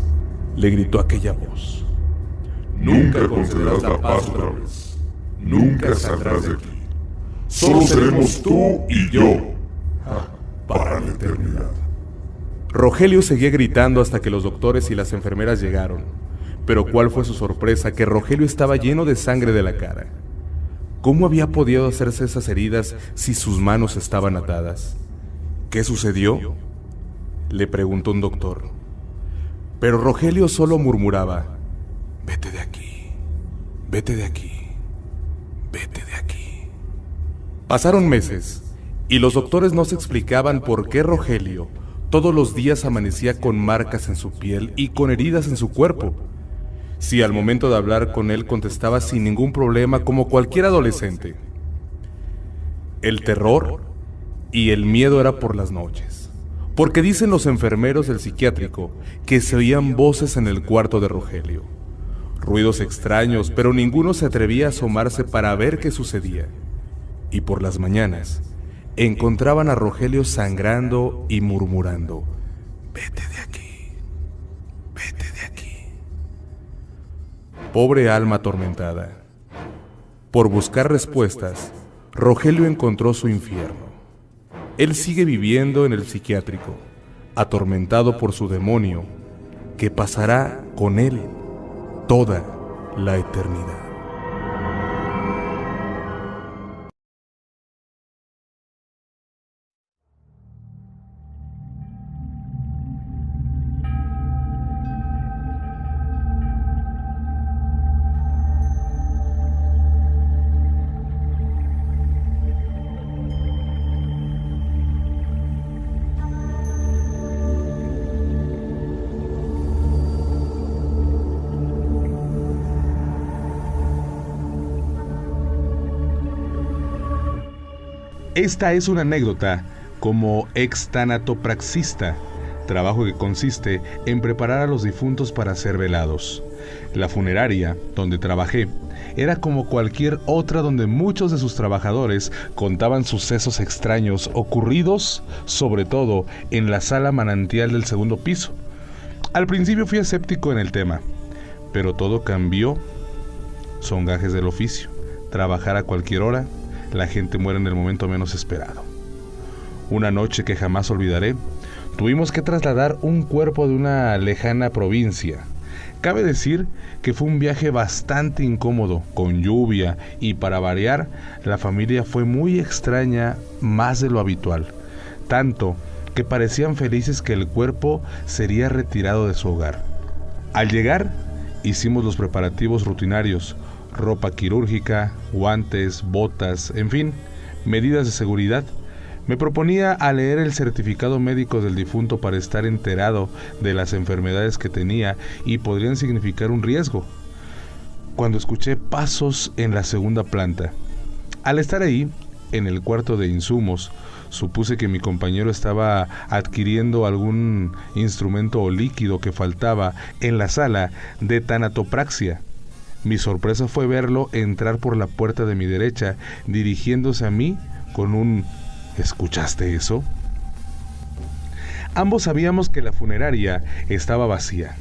S1: le gritó aquella voz.
S2: Nunca concederás la paz otra vez. Nunca saldrás de aquí. Solo seremos tú y yo, para la eternidad.
S1: Rogelio seguía gritando hasta que los doctores y las enfermeras llegaron. Pero cuál fue su sorpresa, que Rogelio estaba lleno de sangre de la cara. ¿Cómo había podido hacerse esas heridas si sus manos estaban atadas? ¿Qué sucedió?, le preguntó un doctor. Pero Rogelio solo murmuraba: vete de aquí, vete de aquí, vete de aquí. Pasaron meses, y los doctores no se explicaban por qué Rogelio todos los días amanecía con marcas en su piel y con heridas en su cuerpo. Si al momento de hablar con él contestaba sin ningún problema como cualquier adolescente. El terror y el miedo era por las noches, porque dicen los enfermeros del psiquiátrico que se oían voces en el cuarto de Rogelio. Ruidos extraños, pero ninguno se atrevía a asomarse para ver qué sucedía. Y por las mañanas encontraban a Rogelio sangrando y murmurando: vete de aquí, vete de aquí. Pobre alma atormentada. Por buscar respuestas, Rogelio encontró su infierno. Él sigue viviendo en el psiquiátrico, atormentado por su demonio, que pasará con él toda la eternidad. Esta es una anécdota como ex-tanatopraxista, trabajo que consiste en preparar a los difuntos para ser velados. La funeraria, donde trabajé, era como cualquier otra donde muchos de sus trabajadores contaban sucesos extraños ocurridos, sobre todo en la sala manantial del segundo piso. Al principio fui escéptico en el tema, pero todo cambió. Son gajes del oficio. Trabajar a cualquier hora, la gente muere en el momento menos esperado. Una noche que jamás olvidaré, tuvimos que trasladar un cuerpo de una lejana provincia. Cabe decir que fue un viaje bastante incómodo, con lluvia, y para variar, la familia fue muy extraña, más de lo habitual, tanto que parecían felices que el cuerpo sería retirado de su hogar. Al llegar, hicimos los preparativos rutinarios: ropa quirúrgica, guantes, botas, en fin, medidas de seguridad. Me proponía a leer el certificado médico del difunto para estar enterado de las enfermedades que tenía y podrían significar un riesgo, cuando escuché pasos en la segunda planta. Al estar ahí, en el cuarto de insumos, supuse que mi compañero estaba adquiriendo algún instrumento o líquido que faltaba en la sala de tanatopraxia. Mi sorpresa fue verlo entrar por la puerta de mi derecha, dirigiéndose a mí con un ¿escuchaste eso? Ambos sabíamos que la funeraria estaba vacía.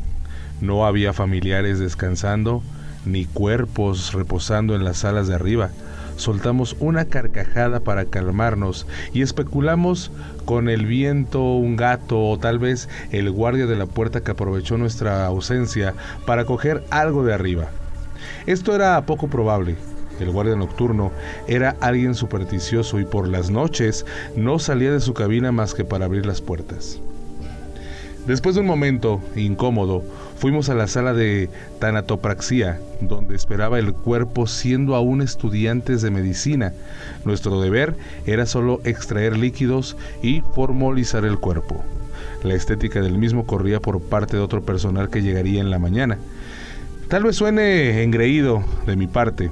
S1: No había familiares descansando, ni cuerpos reposando en las salas de arriba.
S3: soltamos una carcajada para calmarnos y especulamos con el viento, un gato o tal vez el guardia de la puerta que aprovechó nuestra ausencia para coger algo de arriba. Esto era poco probable. El guardia nocturno era alguien supersticioso y por las noches no salía de su cabina más que para abrir las puertas. Después de un momento incómodo, fuimos a la sala de tanatopraxia, donde esperaba el cuerpo siendo aún estudiantes de medicina. Nuestro deber era solo extraer líquidos y formalizar el cuerpo. La estética del mismo corría por parte de otro personal que llegaría en la mañana. Tal vez suene engreído de mi parte,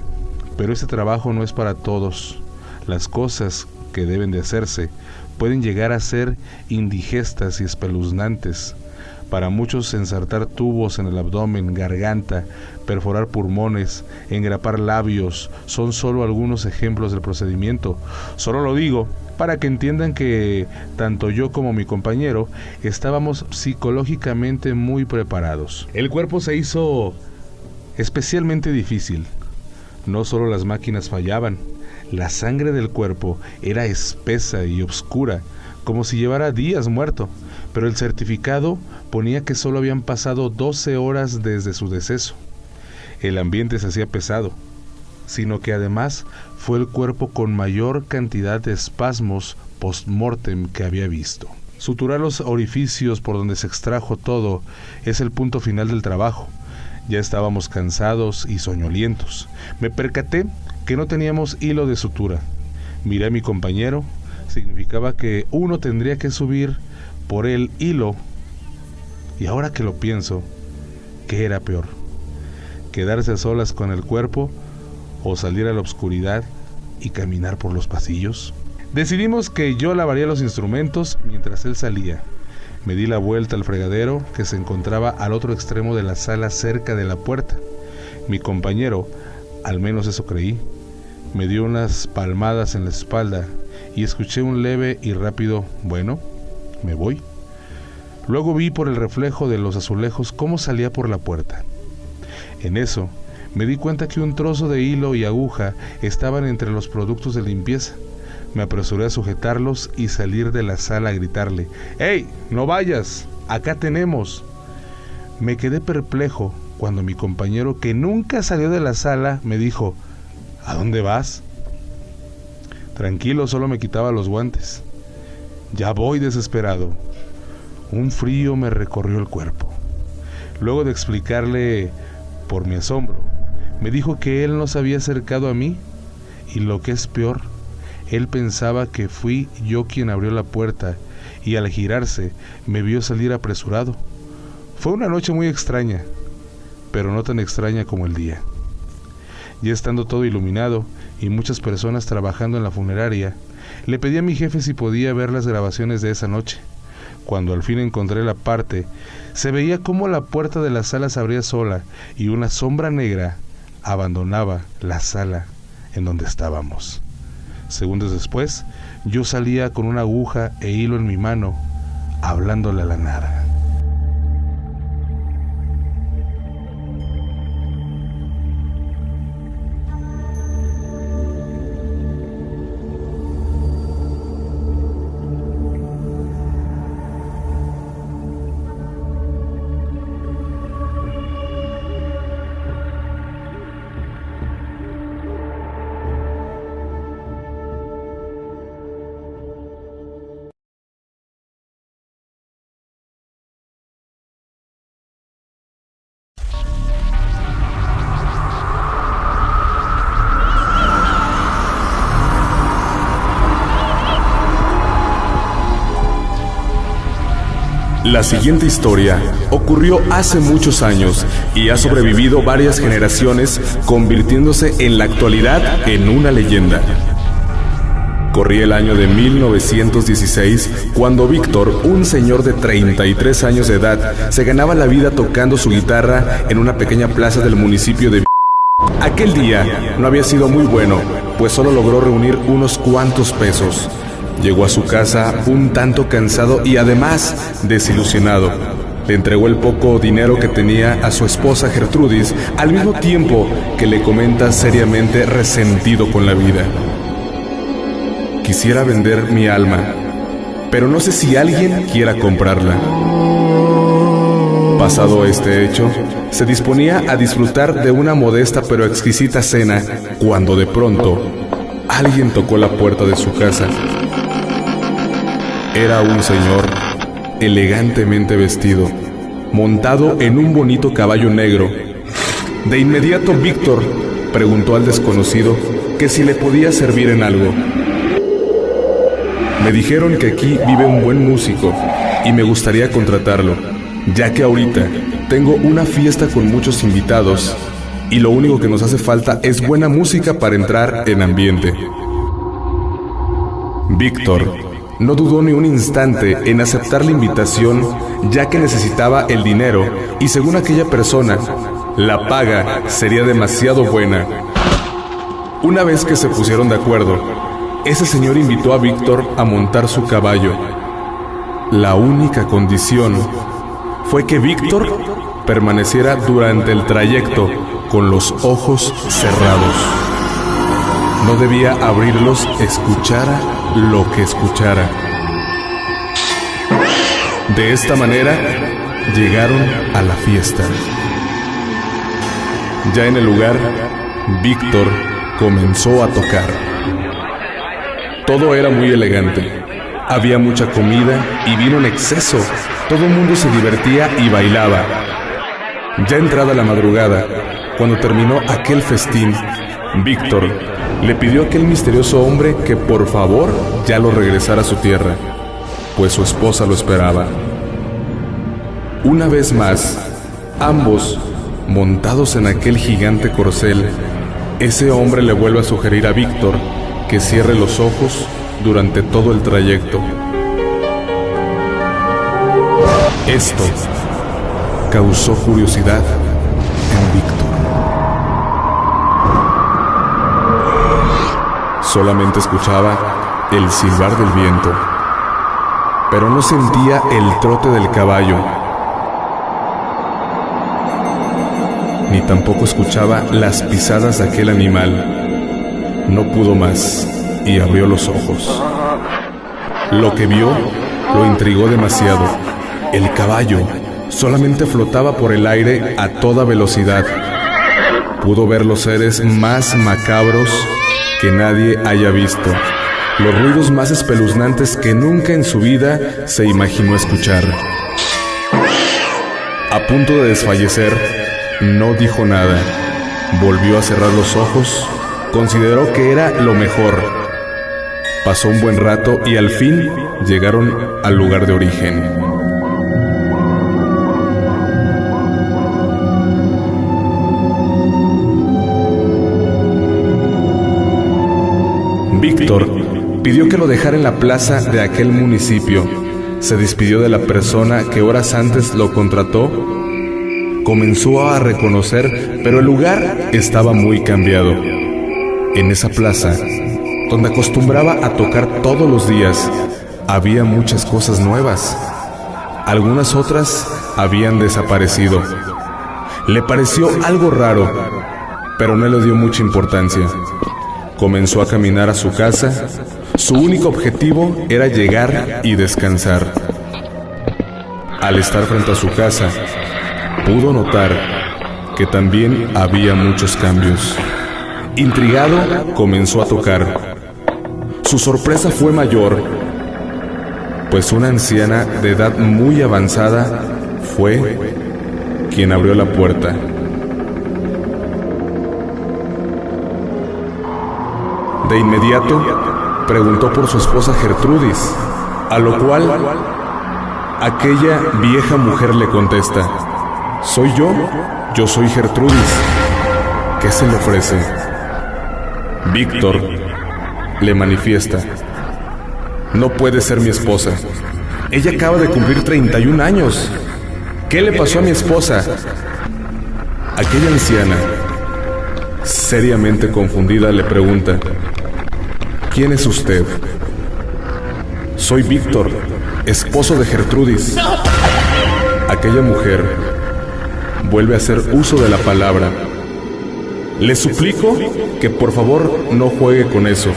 S3: pero este trabajo no es para todos. Las cosas que deben de hacerse pueden llegar a ser indigestas y espeluznantes. Para muchos, ensartar tubos en el abdomen, garganta, perforar pulmones, engrapar labios, son solo algunos ejemplos del procedimiento. Solo lo digo para que entiendan que tanto yo como mi compañero estábamos psicológicamente muy preparados. El cuerpo se hizo especialmente difícil. No solo las máquinas fallaban, la sangre del cuerpo era espesa y oscura, como si llevara días muerto, pero el certificado ponía que solo habían pasado 12 horas desde su deceso. El ambiente se hacía pesado, sino que además fue el cuerpo con mayor cantidad de espasmos post-mortem que había visto. Suturar los orificios por donde se extrajo todo es el punto final del trabajo. Ya estábamos cansados y soñolientos. Me percaté que no teníamos hilo de sutura. Miré a mi compañero. Significaba que uno tendría que subir por el hilo. Y ahora que lo pienso, ¿qué era peor? ¿Quedarse a solas con el cuerpo o salir a la oscuridad y caminar por los pasillos? Decidimos que yo lavaría los instrumentos mientras él salía. Me di la vuelta al fregadero que se encontraba al otro extremo de la sala cerca de la puerta. Mi compañero, al menos eso creí, me dio unas palmadas en la espalda y escuché un leve y rápido «bueno, me voy». Luego vi por el reflejo de los azulejos cómo salía por la puerta. En eso me di cuenta que un trozo de hilo y aguja estaban entre los productos de limpieza. Me apresuré a sujetarlos y salir de la sala a gritarle: «¡Hey, no vayas! ¡Acá tenemos!». Me quedé perplejo cuando mi compañero, que nunca salió de la sala, me dijo: «¿A dónde vas?». Tranquilo, solo me quitaba los guantes. «Ya voy», desesperado. Un frío me recorrió el cuerpo. Luego de explicarle por mi asombro, me dijo que él no se había acercado a mí y, lo que es peor, él pensaba que fui yo quien abrió la puerta y al girarse me vio salir apresurado. Fue una noche muy extraña, pero no tan extraña como el día. Ya estando todo iluminado y muchas personas trabajando en la funeraria, le pedí a mi jefe si podía ver las grabaciones de esa noche. Cuando al fin encontré la parte, se veía cómo la puerta de la sala se abría sola y una sombra negra abandonaba la sala en donde estábamos. Segundos después, yo salía con una aguja e hilo en mi mano, hablándole a la nada.
S1: La siguiente historia ocurrió hace muchos años y ha sobrevivido varias generaciones, convirtiéndose en la actualidad en una leyenda. Corría el año de 1916 cuando Víctor, un señor de 33 años de edad, se ganaba la vida tocando su guitarra en una pequeña plaza del municipio de Aquel día no había sido muy bueno, pues solo logró reunir unos cuantos pesos. Llegó a su casa un tanto cansado y además desilusionado. Le entregó el poco dinero que tenía a su esposa Gertrudis, al mismo tiempo que le comenta seriamente resentido con la vida: quisiera vender mi alma, pero no sé si alguien quiera comprarla. Pasado este hecho, se disponía a disfrutar de una modesta pero exquisita cena, cuando de pronto alguien tocó la puerta de su casa. Era un señor elegantemente vestido, montado en un bonito caballo negro. De inmediato Víctor preguntó al desconocido que si le podía servir en algo. Me dijeron que aquí vive un buen músico y me gustaría contratarlo, ya que ahorita tengo una fiesta con muchos invitados y lo único que nos hace falta es buena música para entrar en ambiente. Víctor no dudó ni un instante en aceptar la invitación, ya que necesitaba el dinero y, según aquella persona, la paga sería demasiado buena. Una vez que se pusieron de acuerdo, ese señor invitó a Víctor a montar su caballo. La única condición fue que Víctor permaneciera durante el trayecto con los ojos cerrados. No debía abrirlos, escuchara lo que escuchara. De esta manera, llegaron a la fiesta. Ya en el lugar, Víctor comenzó a tocar. Todo era muy elegante. Había mucha comida y vino en exceso. Todo el mundo se divertía y bailaba. Ya entrada la madrugada, cuando terminó aquel festín, Víctor le pidió a aquel misterioso hombre que por favor ya lo regresara a su tierra, pues su esposa lo esperaba. Una vez más, ambos montados en aquel gigante corcel, ese hombre le vuelve a sugerir a Víctor que cierre los ojos durante todo el trayecto. Esto causó curiosidad en Víctor. Solamente escuchaba el silbar del viento, pero no sentía el trote del caballo, ni tampoco escuchaba las pisadas de aquel animal. No pudo más y abrió los ojos. Lo que vio lo intrigó demasiado. El caballo solamente flotaba por el aire a toda velocidad. Pudo ver los seres más macabros que nadie haya visto, los ruidos más espeluznantes que nunca en su vida se imaginó escuchar. A punto de desfallecer, no dijo nada. Volvió a cerrar los ojos. Consideró que era lo mejor. Pasó un buen rato y al fin llegaron al lugar de origen. Víctor pidió que lo dejara en la plaza de aquel municipio. Se despidió de la persona que horas antes lo contrató. Comenzó a reconocer, pero el lugar estaba muy cambiado. En esa plaza, donde acostumbraba a tocar todos los días, había muchas cosas nuevas. Algunas otras habían desaparecido. Le pareció algo raro, pero no le dio mucha importancia. Comenzó a caminar a su casa. Su único objetivo era llegar y descansar. Al estar frente a su casa, pudo notar que también había muchos cambios. Intrigado, comenzó a tocar. Su sorpresa fue mayor, pues una anciana de edad muy avanzada fue quien abrió la puerta. De inmediato, preguntó por su esposa Gertrudis, a lo cual aquella vieja mujer le contesta: «¿Soy yo? Yo soy Gertrudis. ¿Qué se le ofrece?». Víctor le manifiesta: «No puede ser mi esposa. Ella acaba de cumplir 31 años. ¿Qué le pasó a mi esposa?». Aquella anciana, seriamente confundida, le pregunta: «¿Quién es usted?». «Soy Víctor, esposo de Gertrudis». aquella mujer vuelve a hacer uso de la palabra. Le suplico que por favor no juegue con eso.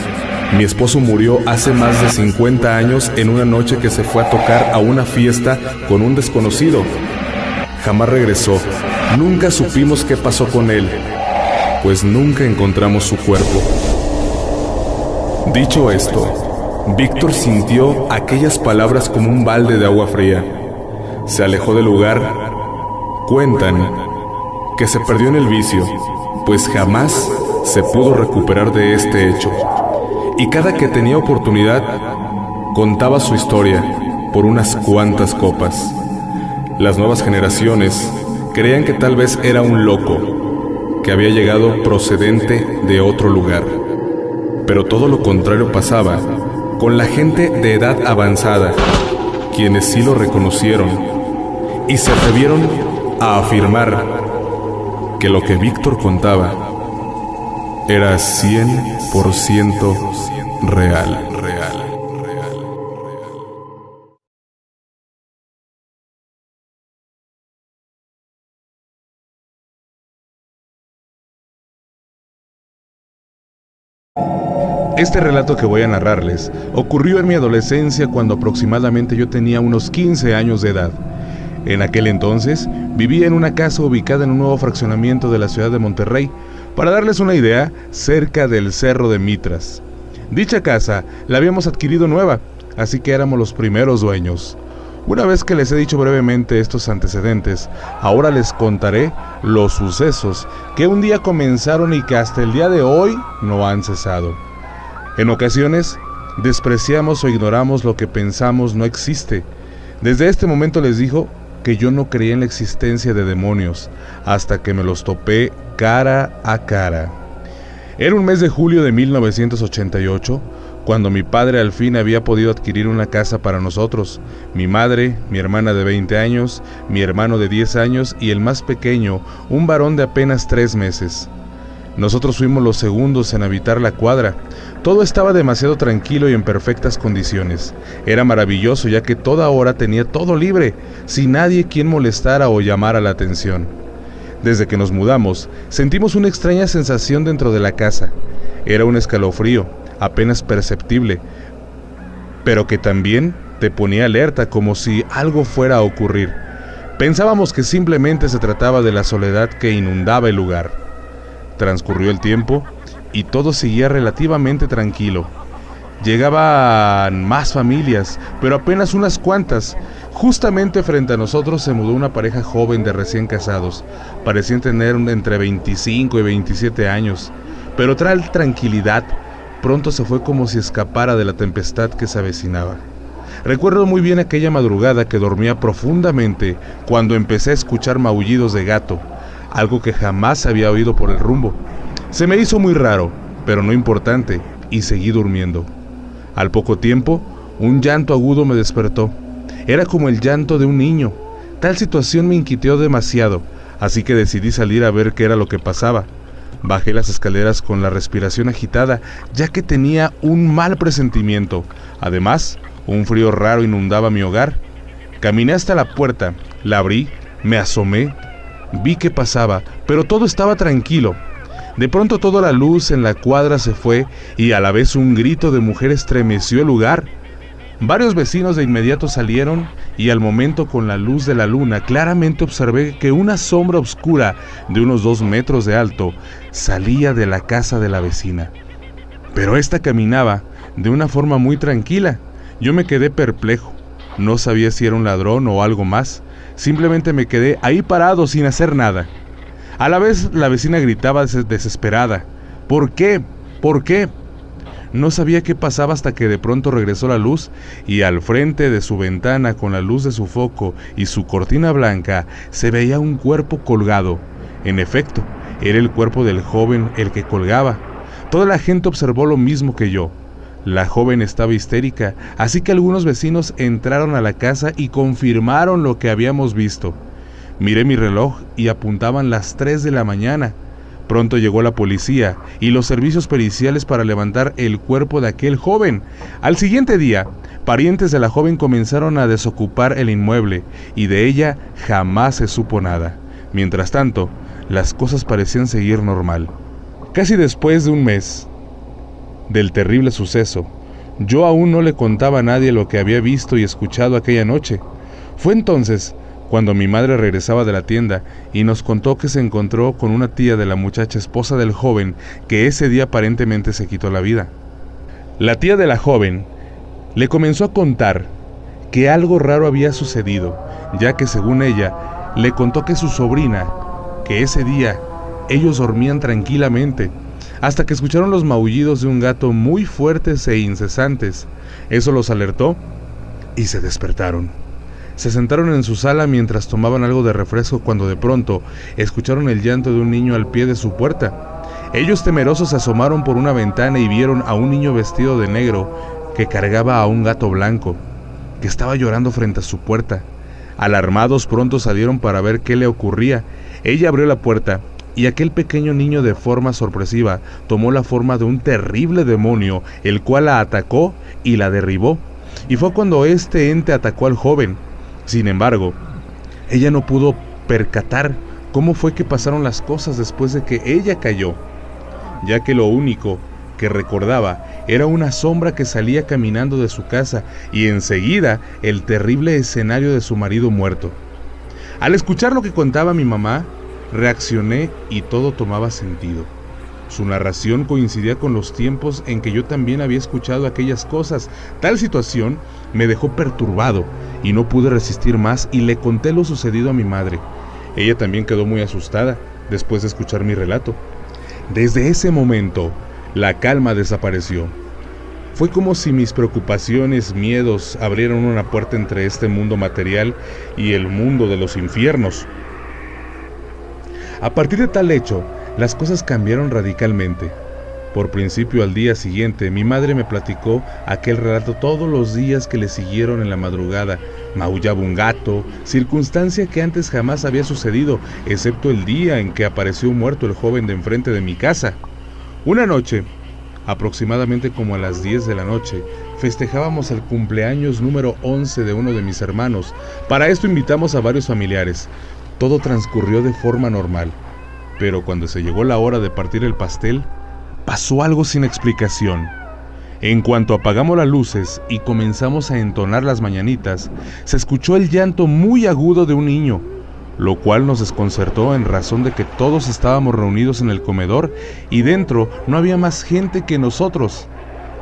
S1: Mi esposo murió hace más de 50 años en una noche que se fue a tocar a una fiesta con un desconocido. Jamás regresó. Nunca supimos qué pasó con él, pues nunca encontramos su cuerpo. Dicho esto, Víctor sintió aquellas palabras como un balde de agua fría. Se alejó del lugar. Cuentan que se perdió en el vicio, pues jamás se pudo recuperar de este hecho. Y cada que tenía oportunidad, contaba su historia por unas cuantas copas. Las nuevas generaciones creían que tal vez era un loco, que había llegado procedente de otro lugar. Pero todo lo contrario pasaba con la gente de edad avanzada, quienes sí lo reconocieron y se atrevieron a afirmar que lo que Víctor contaba era 100% real.
S3: Este relato que voy a narrarles ocurrió en mi adolescencia cuando aproximadamente yo tenía unos 15 años de edad. En aquel entonces vivía en una casa ubicada en un nuevo fraccionamiento de la ciudad de Monterrey, para darles una idea, cerca del Cerro de Mitras. Dicha casa la habíamos adquirido nueva, así que éramos los primeros dueños. Una vez que les he dicho brevemente estos antecedentes, ahora les contaré los sucesos que un día comenzaron y que hasta el día de hoy no han cesado. En ocasiones, despreciamos o ignoramos lo que pensamos no existe. Desde este momento les digo que yo no creía en la existencia de demonios, hasta que me los topé cara a cara. Era un mes de julio de 1988, cuando mi padre al fin había podido adquirir una casa para nosotros, mi madre, mi hermana de 20 años, mi hermano de 10 años y el más pequeño, un varón de apenas 3 meses. Nosotros fuimos los segundos en habitar la cuadra. Todo estaba demasiado tranquilo y en perfectas condiciones. Era maravilloso, ya que toda hora tenía todo libre, sin nadie quien molestara o llamara la atención. Desde que nos mudamos, sentimos una extraña sensación dentro de la casa. Era un escalofrío, apenas perceptible, pero que también te ponía alerta, como si algo fuera a ocurrir. Pensábamos que simplemente se trataba de la soledad que inundaba el lugar. Transcurrió el tiempo y todo seguía relativamente tranquilo. Llegaban más familias, pero apenas unas cuantas. Justamente frente a nosotros se mudó una pareja joven de recién casados. Parecían tener entre 25 y 27 años, pero tal tranquilidad pronto se fue como si escapara de la tempestad que se avecinaba. Recuerdo muy bien aquella madrugada que dormía profundamente cuando empecé a escuchar maullidos de gato, algo que jamás había oído por el rumbo. Se me hizo muy raro, pero no importante, y seguí durmiendo. Al poco tiempo, un llanto agudo me despertó. Era como el llanto de un niño. Tal situación me inquietó demasiado, así que decidí salir a ver qué era lo que pasaba. Bajé las escaleras con la respiración agitada, ya que tenía un mal presentimiento. Además, un frío raro inundaba mi hogar. Caminé hasta la puerta, la abrí, me asomé, vi qué pasaba, pero todo estaba tranquilo. De pronto toda la luz en la cuadra se fue y a la vez un grito de mujer estremeció el lugar. Varios vecinos de inmediato salieron y al momento, con la luz de la luna, claramente observé que una sombra oscura de unos 2 metros de alto salía de la casa de la vecina. Pero esta caminaba de una forma muy tranquila. Yo me quedé perplejo. No sabía si era un ladrón o algo más. Simplemente me quedé ahí parado sin hacer nada. A la vez la vecina gritaba desesperada. ¿Por qué? ¿Por qué? No sabía qué pasaba hasta que de pronto regresó la luz y al frente de su ventana, con la luz de su foco y su cortina blanca, se veía un cuerpo colgado. En efecto, era el cuerpo del joven el que colgaba. Toda la gente observó lo mismo que yo. La joven estaba histérica, así que algunos vecinos entraron a la casa y confirmaron lo que habíamos visto. Miré mi reloj y apuntaban las 3 de la mañana. Pronto llegó la policía y los servicios periciales para levantar el cuerpo de aquel joven. Al siguiente día, Parientes de la joven comenzaron a desocupar el inmueble y de ella jamás se supo nada. Mientras tanto, las cosas parecían seguir normal. Casi después de un mes del terrible suceso, yo aún no le contaba a nadie lo que había visto y escuchado aquella noche. Fue entonces cuando mi madre regresaba de la tienda y nos contó que se encontró con una tía de la muchacha esposa del joven que ese día aparentemente se quitó la vida. La tía de la joven le comenzó a contar que algo raro había sucedido, ya que según ella, le contó que su sobrina, que ese día ellos dormían tranquilamente, hasta que escucharon los maullidos de un gato muy fuertes e incesantes. Eso los alertó y se despertaron. Se sentaron en su sala mientras tomaban algo de refresco cuando de pronto escucharon el llanto de un niño al pie de su puerta. Ellos temerosos se asomaron por una ventana y vieron a un niño vestido de negro que cargaba a un gato blanco, que estaba llorando frente a su puerta. Alarmados pronto salieron para ver qué le ocurría. Ella abrió la puerta y aquel pequeño niño de forma sorpresiva tomó la forma de un terrible demonio, el cual la atacó y la derribó. Y fue cuando este ente atacó al joven. Sin embargo, ella no pudo percatar cómo fue que pasaron las cosas después de que ella cayó, ya que lo único que recordaba era una sombra que salía caminando de su casa y enseguida el terrible escenario de su marido muerto. Al escuchar lo que contaba mi mamá, reaccioné y todo tomaba sentido. Su narración coincidía con los tiempos en que yo también había escuchado aquellas cosas. Tal situación me dejó perturbado y no pude resistir más y le conté lo sucedido a mi madre. Ella también quedó muy asustada después de escuchar mi relato. Desde ese momento, la calma desapareció. Fue como si mis preocupaciones, miedos abrieran una puerta entre este mundo material y el mundo de los infiernos. A partir de tal hecho, las cosas cambiaron radicalmente. Por principio, al día siguiente, mi madre me platicó aquel relato todos los días que le siguieron en la madrugada. Maullaba un gato, circunstancia que antes jamás había sucedido, excepto el día en que apareció muerto el joven de enfrente de mi casa. Una noche, aproximadamente como a las 10 de la noche, festejábamos el cumpleaños número 11 de uno de mis hermanos. Para esto invitamos a varios familiares. Todo transcurrió de forma normal, pero cuando se llegó la hora de partir el pastel, pasó algo sin explicación. En cuanto apagamos las luces y comenzamos a entonar las mañanitas, se escuchó el llanto muy agudo de un niño, lo cual nos desconcertó en razón de que todos estábamos reunidos en el comedor y dentro no había más gente que nosotros.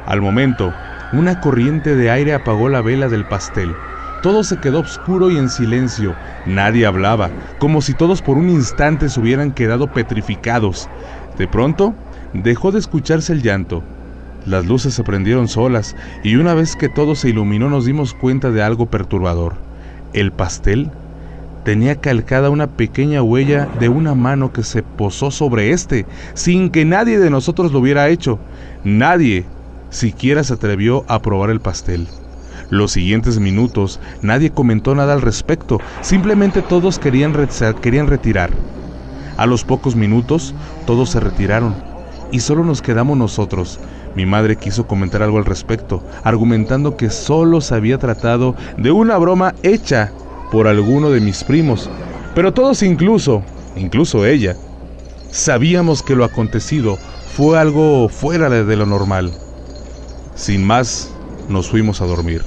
S3: Al momento, una corriente de aire apagó la vela del pastel. Todo se quedó oscuro y en silencio. Nadie hablaba, como si todos por un instante se hubieran quedado petrificados. De pronto, dejó de escucharse el llanto. Las luces se prendieron solas y una vez que todo se iluminó nos dimos cuenta de algo perturbador. El pastel tenía calcada una pequeña huella de una mano que se posó sobre este, sin que nadie de nosotros lo hubiera hecho. Nadie siquiera se atrevió a probar el pastel. Los siguientes minutos nadie comentó nada al respecto, simplemente todos querían retirar. A los pocos minutos todos se retiraron y solo nos quedamos nosotros. Mi madre quiso comentar algo al respecto, argumentando que solo se había tratado de una broma hecha por alguno de mis primos, pero todos, incluso ella, sabíamos que lo acontecido fue algo fuera de lo normal. Sin más, nos fuimos a dormir.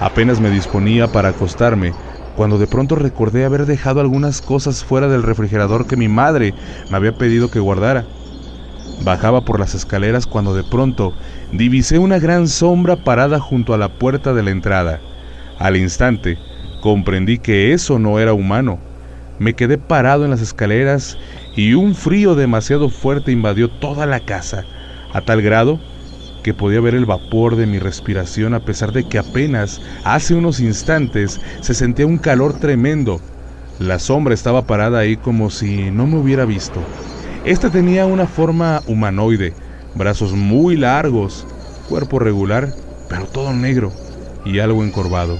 S3: Apenas me disponía para acostarme, cuando de pronto recordé haber dejado algunas cosas fuera del refrigerador que mi madre me había pedido que guardara. Bajaba por las escaleras cuando de pronto divisé una gran sombra parada junto a la puerta de la entrada. Al instante, comprendí que eso no era humano. Me quedé parado en las escaleras y un frío demasiado fuerte invadió toda la casa, a tal grado que podía ver el vapor de mi respiración a pesar de que apenas hace unos instantes se sentía un calor tremendo. La sombra estaba parada ahí como si no me hubiera visto. Esta tenía una forma humanoide, brazos muy largos, cuerpo regular, pero todo negro y algo encorvado.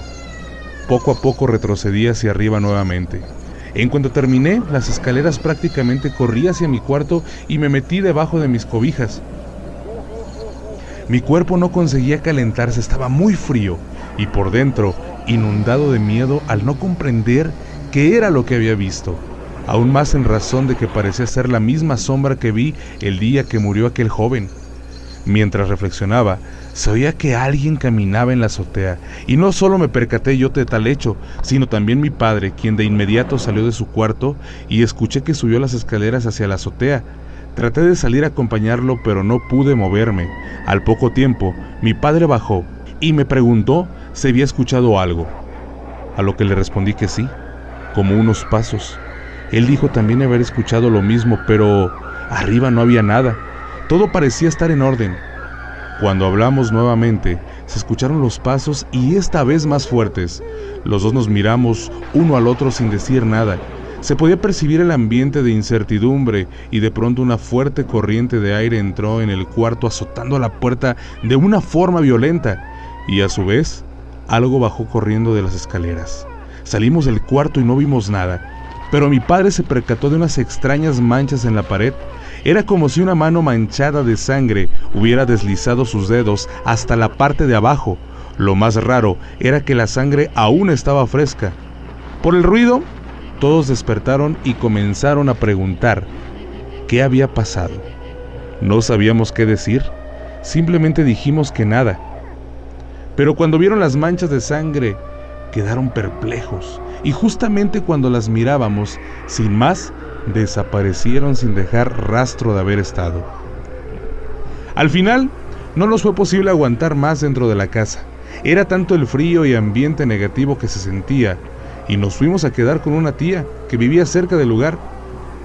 S3: Poco a poco retrocedí hacia arriba nuevamente. En cuanto terminé las escaleras prácticamente corrí hacia mi cuarto y me metí debajo de mis cobijas. Mi cuerpo no conseguía calentarse, estaba muy frío y por dentro inundado de miedo al no comprender qué era lo que había visto. Aún más en razón de que parecía ser la misma sombra que vi el día que murió aquel joven. Mientras reflexionaba, se oía que alguien caminaba en la azotea, y no solo me percaté yo de tal hecho, sino también mi padre, quien de inmediato salió de su cuarto y escuché que subió las escaleras hacia la azotea. Traté de salir a acompañarlo, pero no pude moverme. Al poco tiempo, mi padre bajó y me preguntó si había escuchado algo, a lo que le respondí que sí, como unos pasos. Él dijo también haber escuchado lo mismo, pero arriba no había nada. Todo parecía estar en orden. Cuando hablamos nuevamente, se escucharon los pasos y esta vez más fuertes. Los dos nos miramos uno al otro sin decir nada. Se podía percibir el ambiente de incertidumbre y de pronto una fuerte corriente de aire entró en el cuarto azotando la puerta de una forma violenta y a su vez algo bajó corriendo de las escaleras. Salimos del cuarto y no vimos nada. Pero mi padre se percató de unas extrañas manchas en la pared. Era como si una mano manchada de sangre hubiera deslizado sus dedos hasta la parte de abajo. Lo más raro era que la sangre aún estaba fresca. Por el ruido, todos despertaron y comenzaron a preguntar qué había pasado. No sabíamos qué decir, simplemente dijimos que nada. Pero cuando vieron las manchas de sangre, quedaron perplejos. Y justamente cuando las mirábamos, sin más, desaparecieron sin dejar rastro de haber estado. Al final, no nos fue posible aguantar más dentro de la casa. Era tanto el frío y ambiente negativo que se sentía, y nos fuimos a quedar con una tía que vivía cerca del lugar.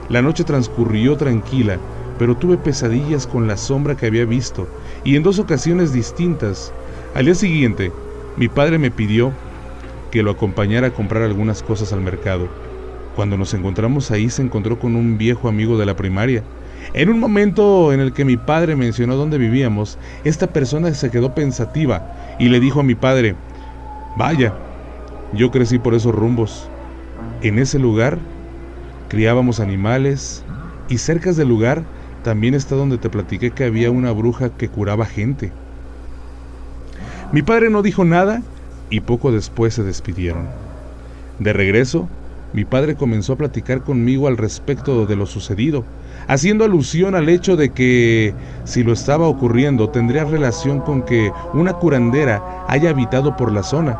S3: La noche transcurrió tranquila, pero tuve pesadillas con la sombra que había visto, y en 2 ocasiones distintas. Al día siguiente, mi padre me pidió que lo acompañara a comprar algunas cosas al mercado. Cuando nos encontramos ahí, se encontró con un viejo amigo de la primaria. En un momento en el que mi padre mencionó dónde vivíamos, esta persona se quedó pensativa y le dijo a mi padre: vaya, yo crecí por esos rumbos. En ese lugar criábamos animales y cerca del lugar también está donde te platiqué que había una bruja que curaba gente. Mi padre no dijo nada y poco después se despidieron. De regreso, mi padre comenzó a platicar conmigo al respecto de lo sucedido, haciendo alusión al hecho de que, si lo estaba ocurriendo, tendría relación con que una curandera haya habitado por la zona,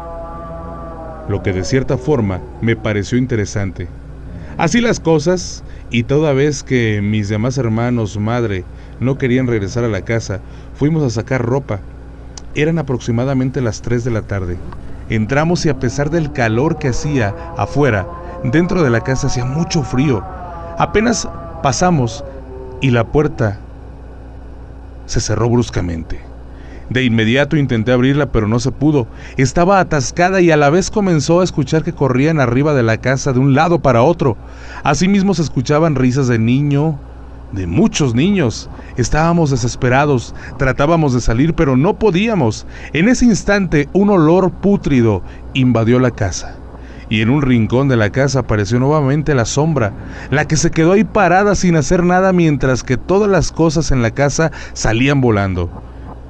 S3: lo que de cierta forma me pareció interesante. Así las cosas, y toda vez que mis demás hermanos, madre, no querían regresar a la casa, fuimos a sacar ropa. Eran aproximadamente las 3 de la tarde. Entramos y a pesar del calor que hacía afuera, dentro de la casa hacía mucho frío. Apenas pasamos y la puerta se cerró bruscamente. De inmediato intenté abrirla, pero no se pudo. Estaba atascada y a la vez comenzó a escuchar que corrían arriba de la casa de un lado para otro. Asimismo se escuchaban risas de muchos niños. Estábamos desesperados, tratábamos de salir, pero no podíamos. En ese instante, un olor pútrido invadió la casa. Y en un rincón de la casa apareció nuevamente la sombra, la que se quedó ahí parada sin hacer nada mientras que todas las cosas en la casa salían volando.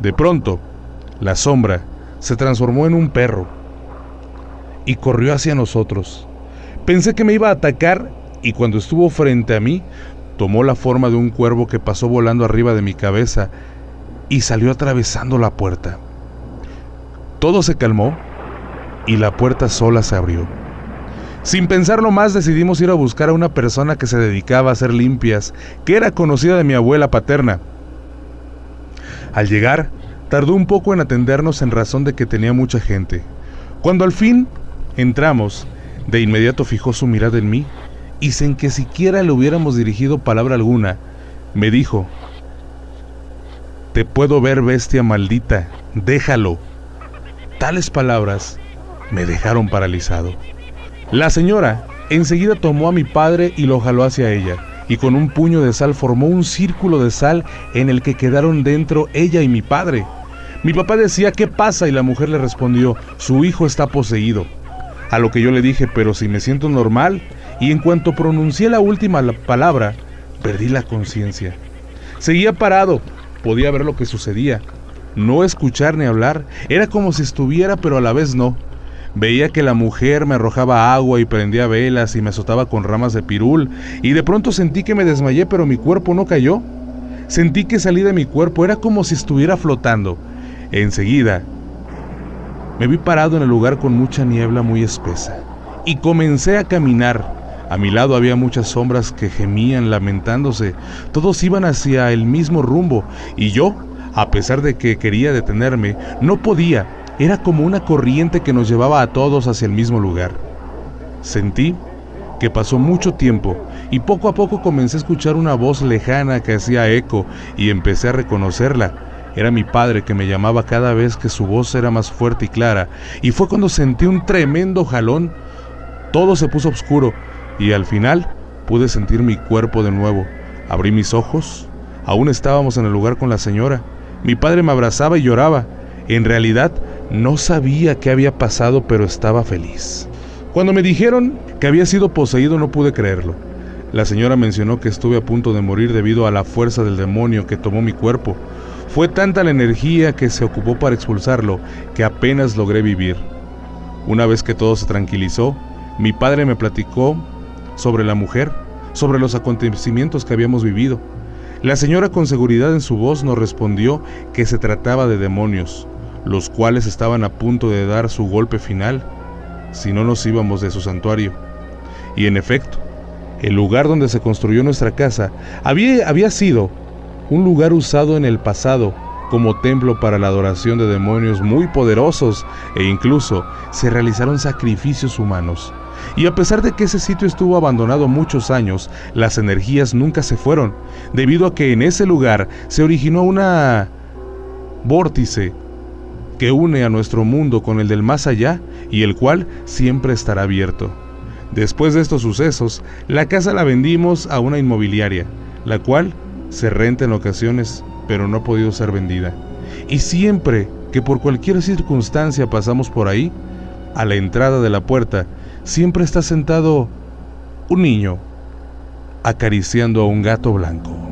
S3: De pronto, la sombra se transformó en un perro y corrió hacia nosotros. Pensé que me iba a atacar y cuando estuvo frente a mí, tomó la forma de un cuervo que pasó volando arriba de mi cabeza y salió atravesando la puerta. Todo se calmó y la puerta sola se abrió. Sin pensarlo más, decidimos ir a buscar a una persona que se dedicaba a hacer limpias, que era conocida de mi abuela paterna. Al llegar, tardó un poco en atendernos en razón de que tenía mucha gente. Cuando al fin entramos, de inmediato fijó su mirada en mí y sin que siquiera le hubiéramos dirigido palabra alguna, me dijo: «Te puedo ver, bestia maldita, déjalo». Tales palabras me dejaron paralizado. La señora enseguida tomó a mi padre y lo jaló hacia ella, y con un puño de sal formó un círculo de sal en el que quedaron dentro ella y mi padre. Mi papá decía: «¿Qué pasa?», y la mujer le respondió: «Su hijo está poseído». A lo que yo le dije: «Pero si me siento normal», y en cuanto pronuncié la última palabra, perdí la conciencia. Seguía parado, podía ver lo que sucedía. no escuchar ni hablar. Era como si estuviera, pero a la vez no. Veía que la mujer me arrojaba agua y prendía velas y me azotaba con ramas de pirul, y de pronto sentí que me desmayé, pero mi cuerpo no cayó. Sentí que salí de mi cuerpo, era como si estuviera flotando. Enseguida me vi parado en el lugar con mucha niebla muy espesa y comencé a caminar. A mi lado había muchas sombras que gemían lamentándose. Todos iban hacia el mismo rumbo y yo, a pesar de que quería detenerme, no podía. Era como una corriente que nos llevaba a todos hacia el mismo lugar. Sentí que pasó mucho tiempo y poco a poco comencé a escuchar una voz lejana que hacía eco y empecé a reconocerla. Era mi padre que me llamaba cada vez que su voz era más fuerte y clara, y fue cuando sentí un tremendo jalón. Todo se puso oscuro y al final pude sentir mi cuerpo de nuevo. Abrí mis ojos. Aún estábamos en el lugar con la señora. Mi padre me abrazaba y lloraba. En realidad no sabía qué había pasado, pero estaba feliz. Cuando me dijeron que había sido poseído, no pude creerlo. La señora mencionó que estuve a punto de morir debido a la fuerza del demonio que tomó mi cuerpo. Fue tanta la energía que se ocupó para expulsarlo que apenas logré vivir. Una vez que todo se tranquilizó, mi padre me platicó sobre la mujer, sobre los acontecimientos que habíamos vivido. La señora, con seguridad en su voz, nos respondió que se trataba de demonios, los cuales estaban a punto de dar su golpe final si no nos íbamos de su santuario. Y en efecto, el lugar donde se construyó nuestra casa había sido un lugar usado en el pasado como templo para la adoración de demonios muy poderosos, e incluso se realizaron sacrificios humanos. Y a pesar de que ese sitio estuvo abandonado muchos años, las energías nunca se fueron, debido a que en ese lugar se originó una vórtice que une a nuestro mundo con el del más allá y el cual siempre estará abierto. Después de estos sucesos, la casa la vendimos a una inmobiliaria, la cual se renta en ocasiones, pero no ha podido ser vendida. Y siempre que por cualquier circunstancia pasamos por ahí, a la entrada de la puerta, siempre está sentado un niño acariciando a un gato blanco.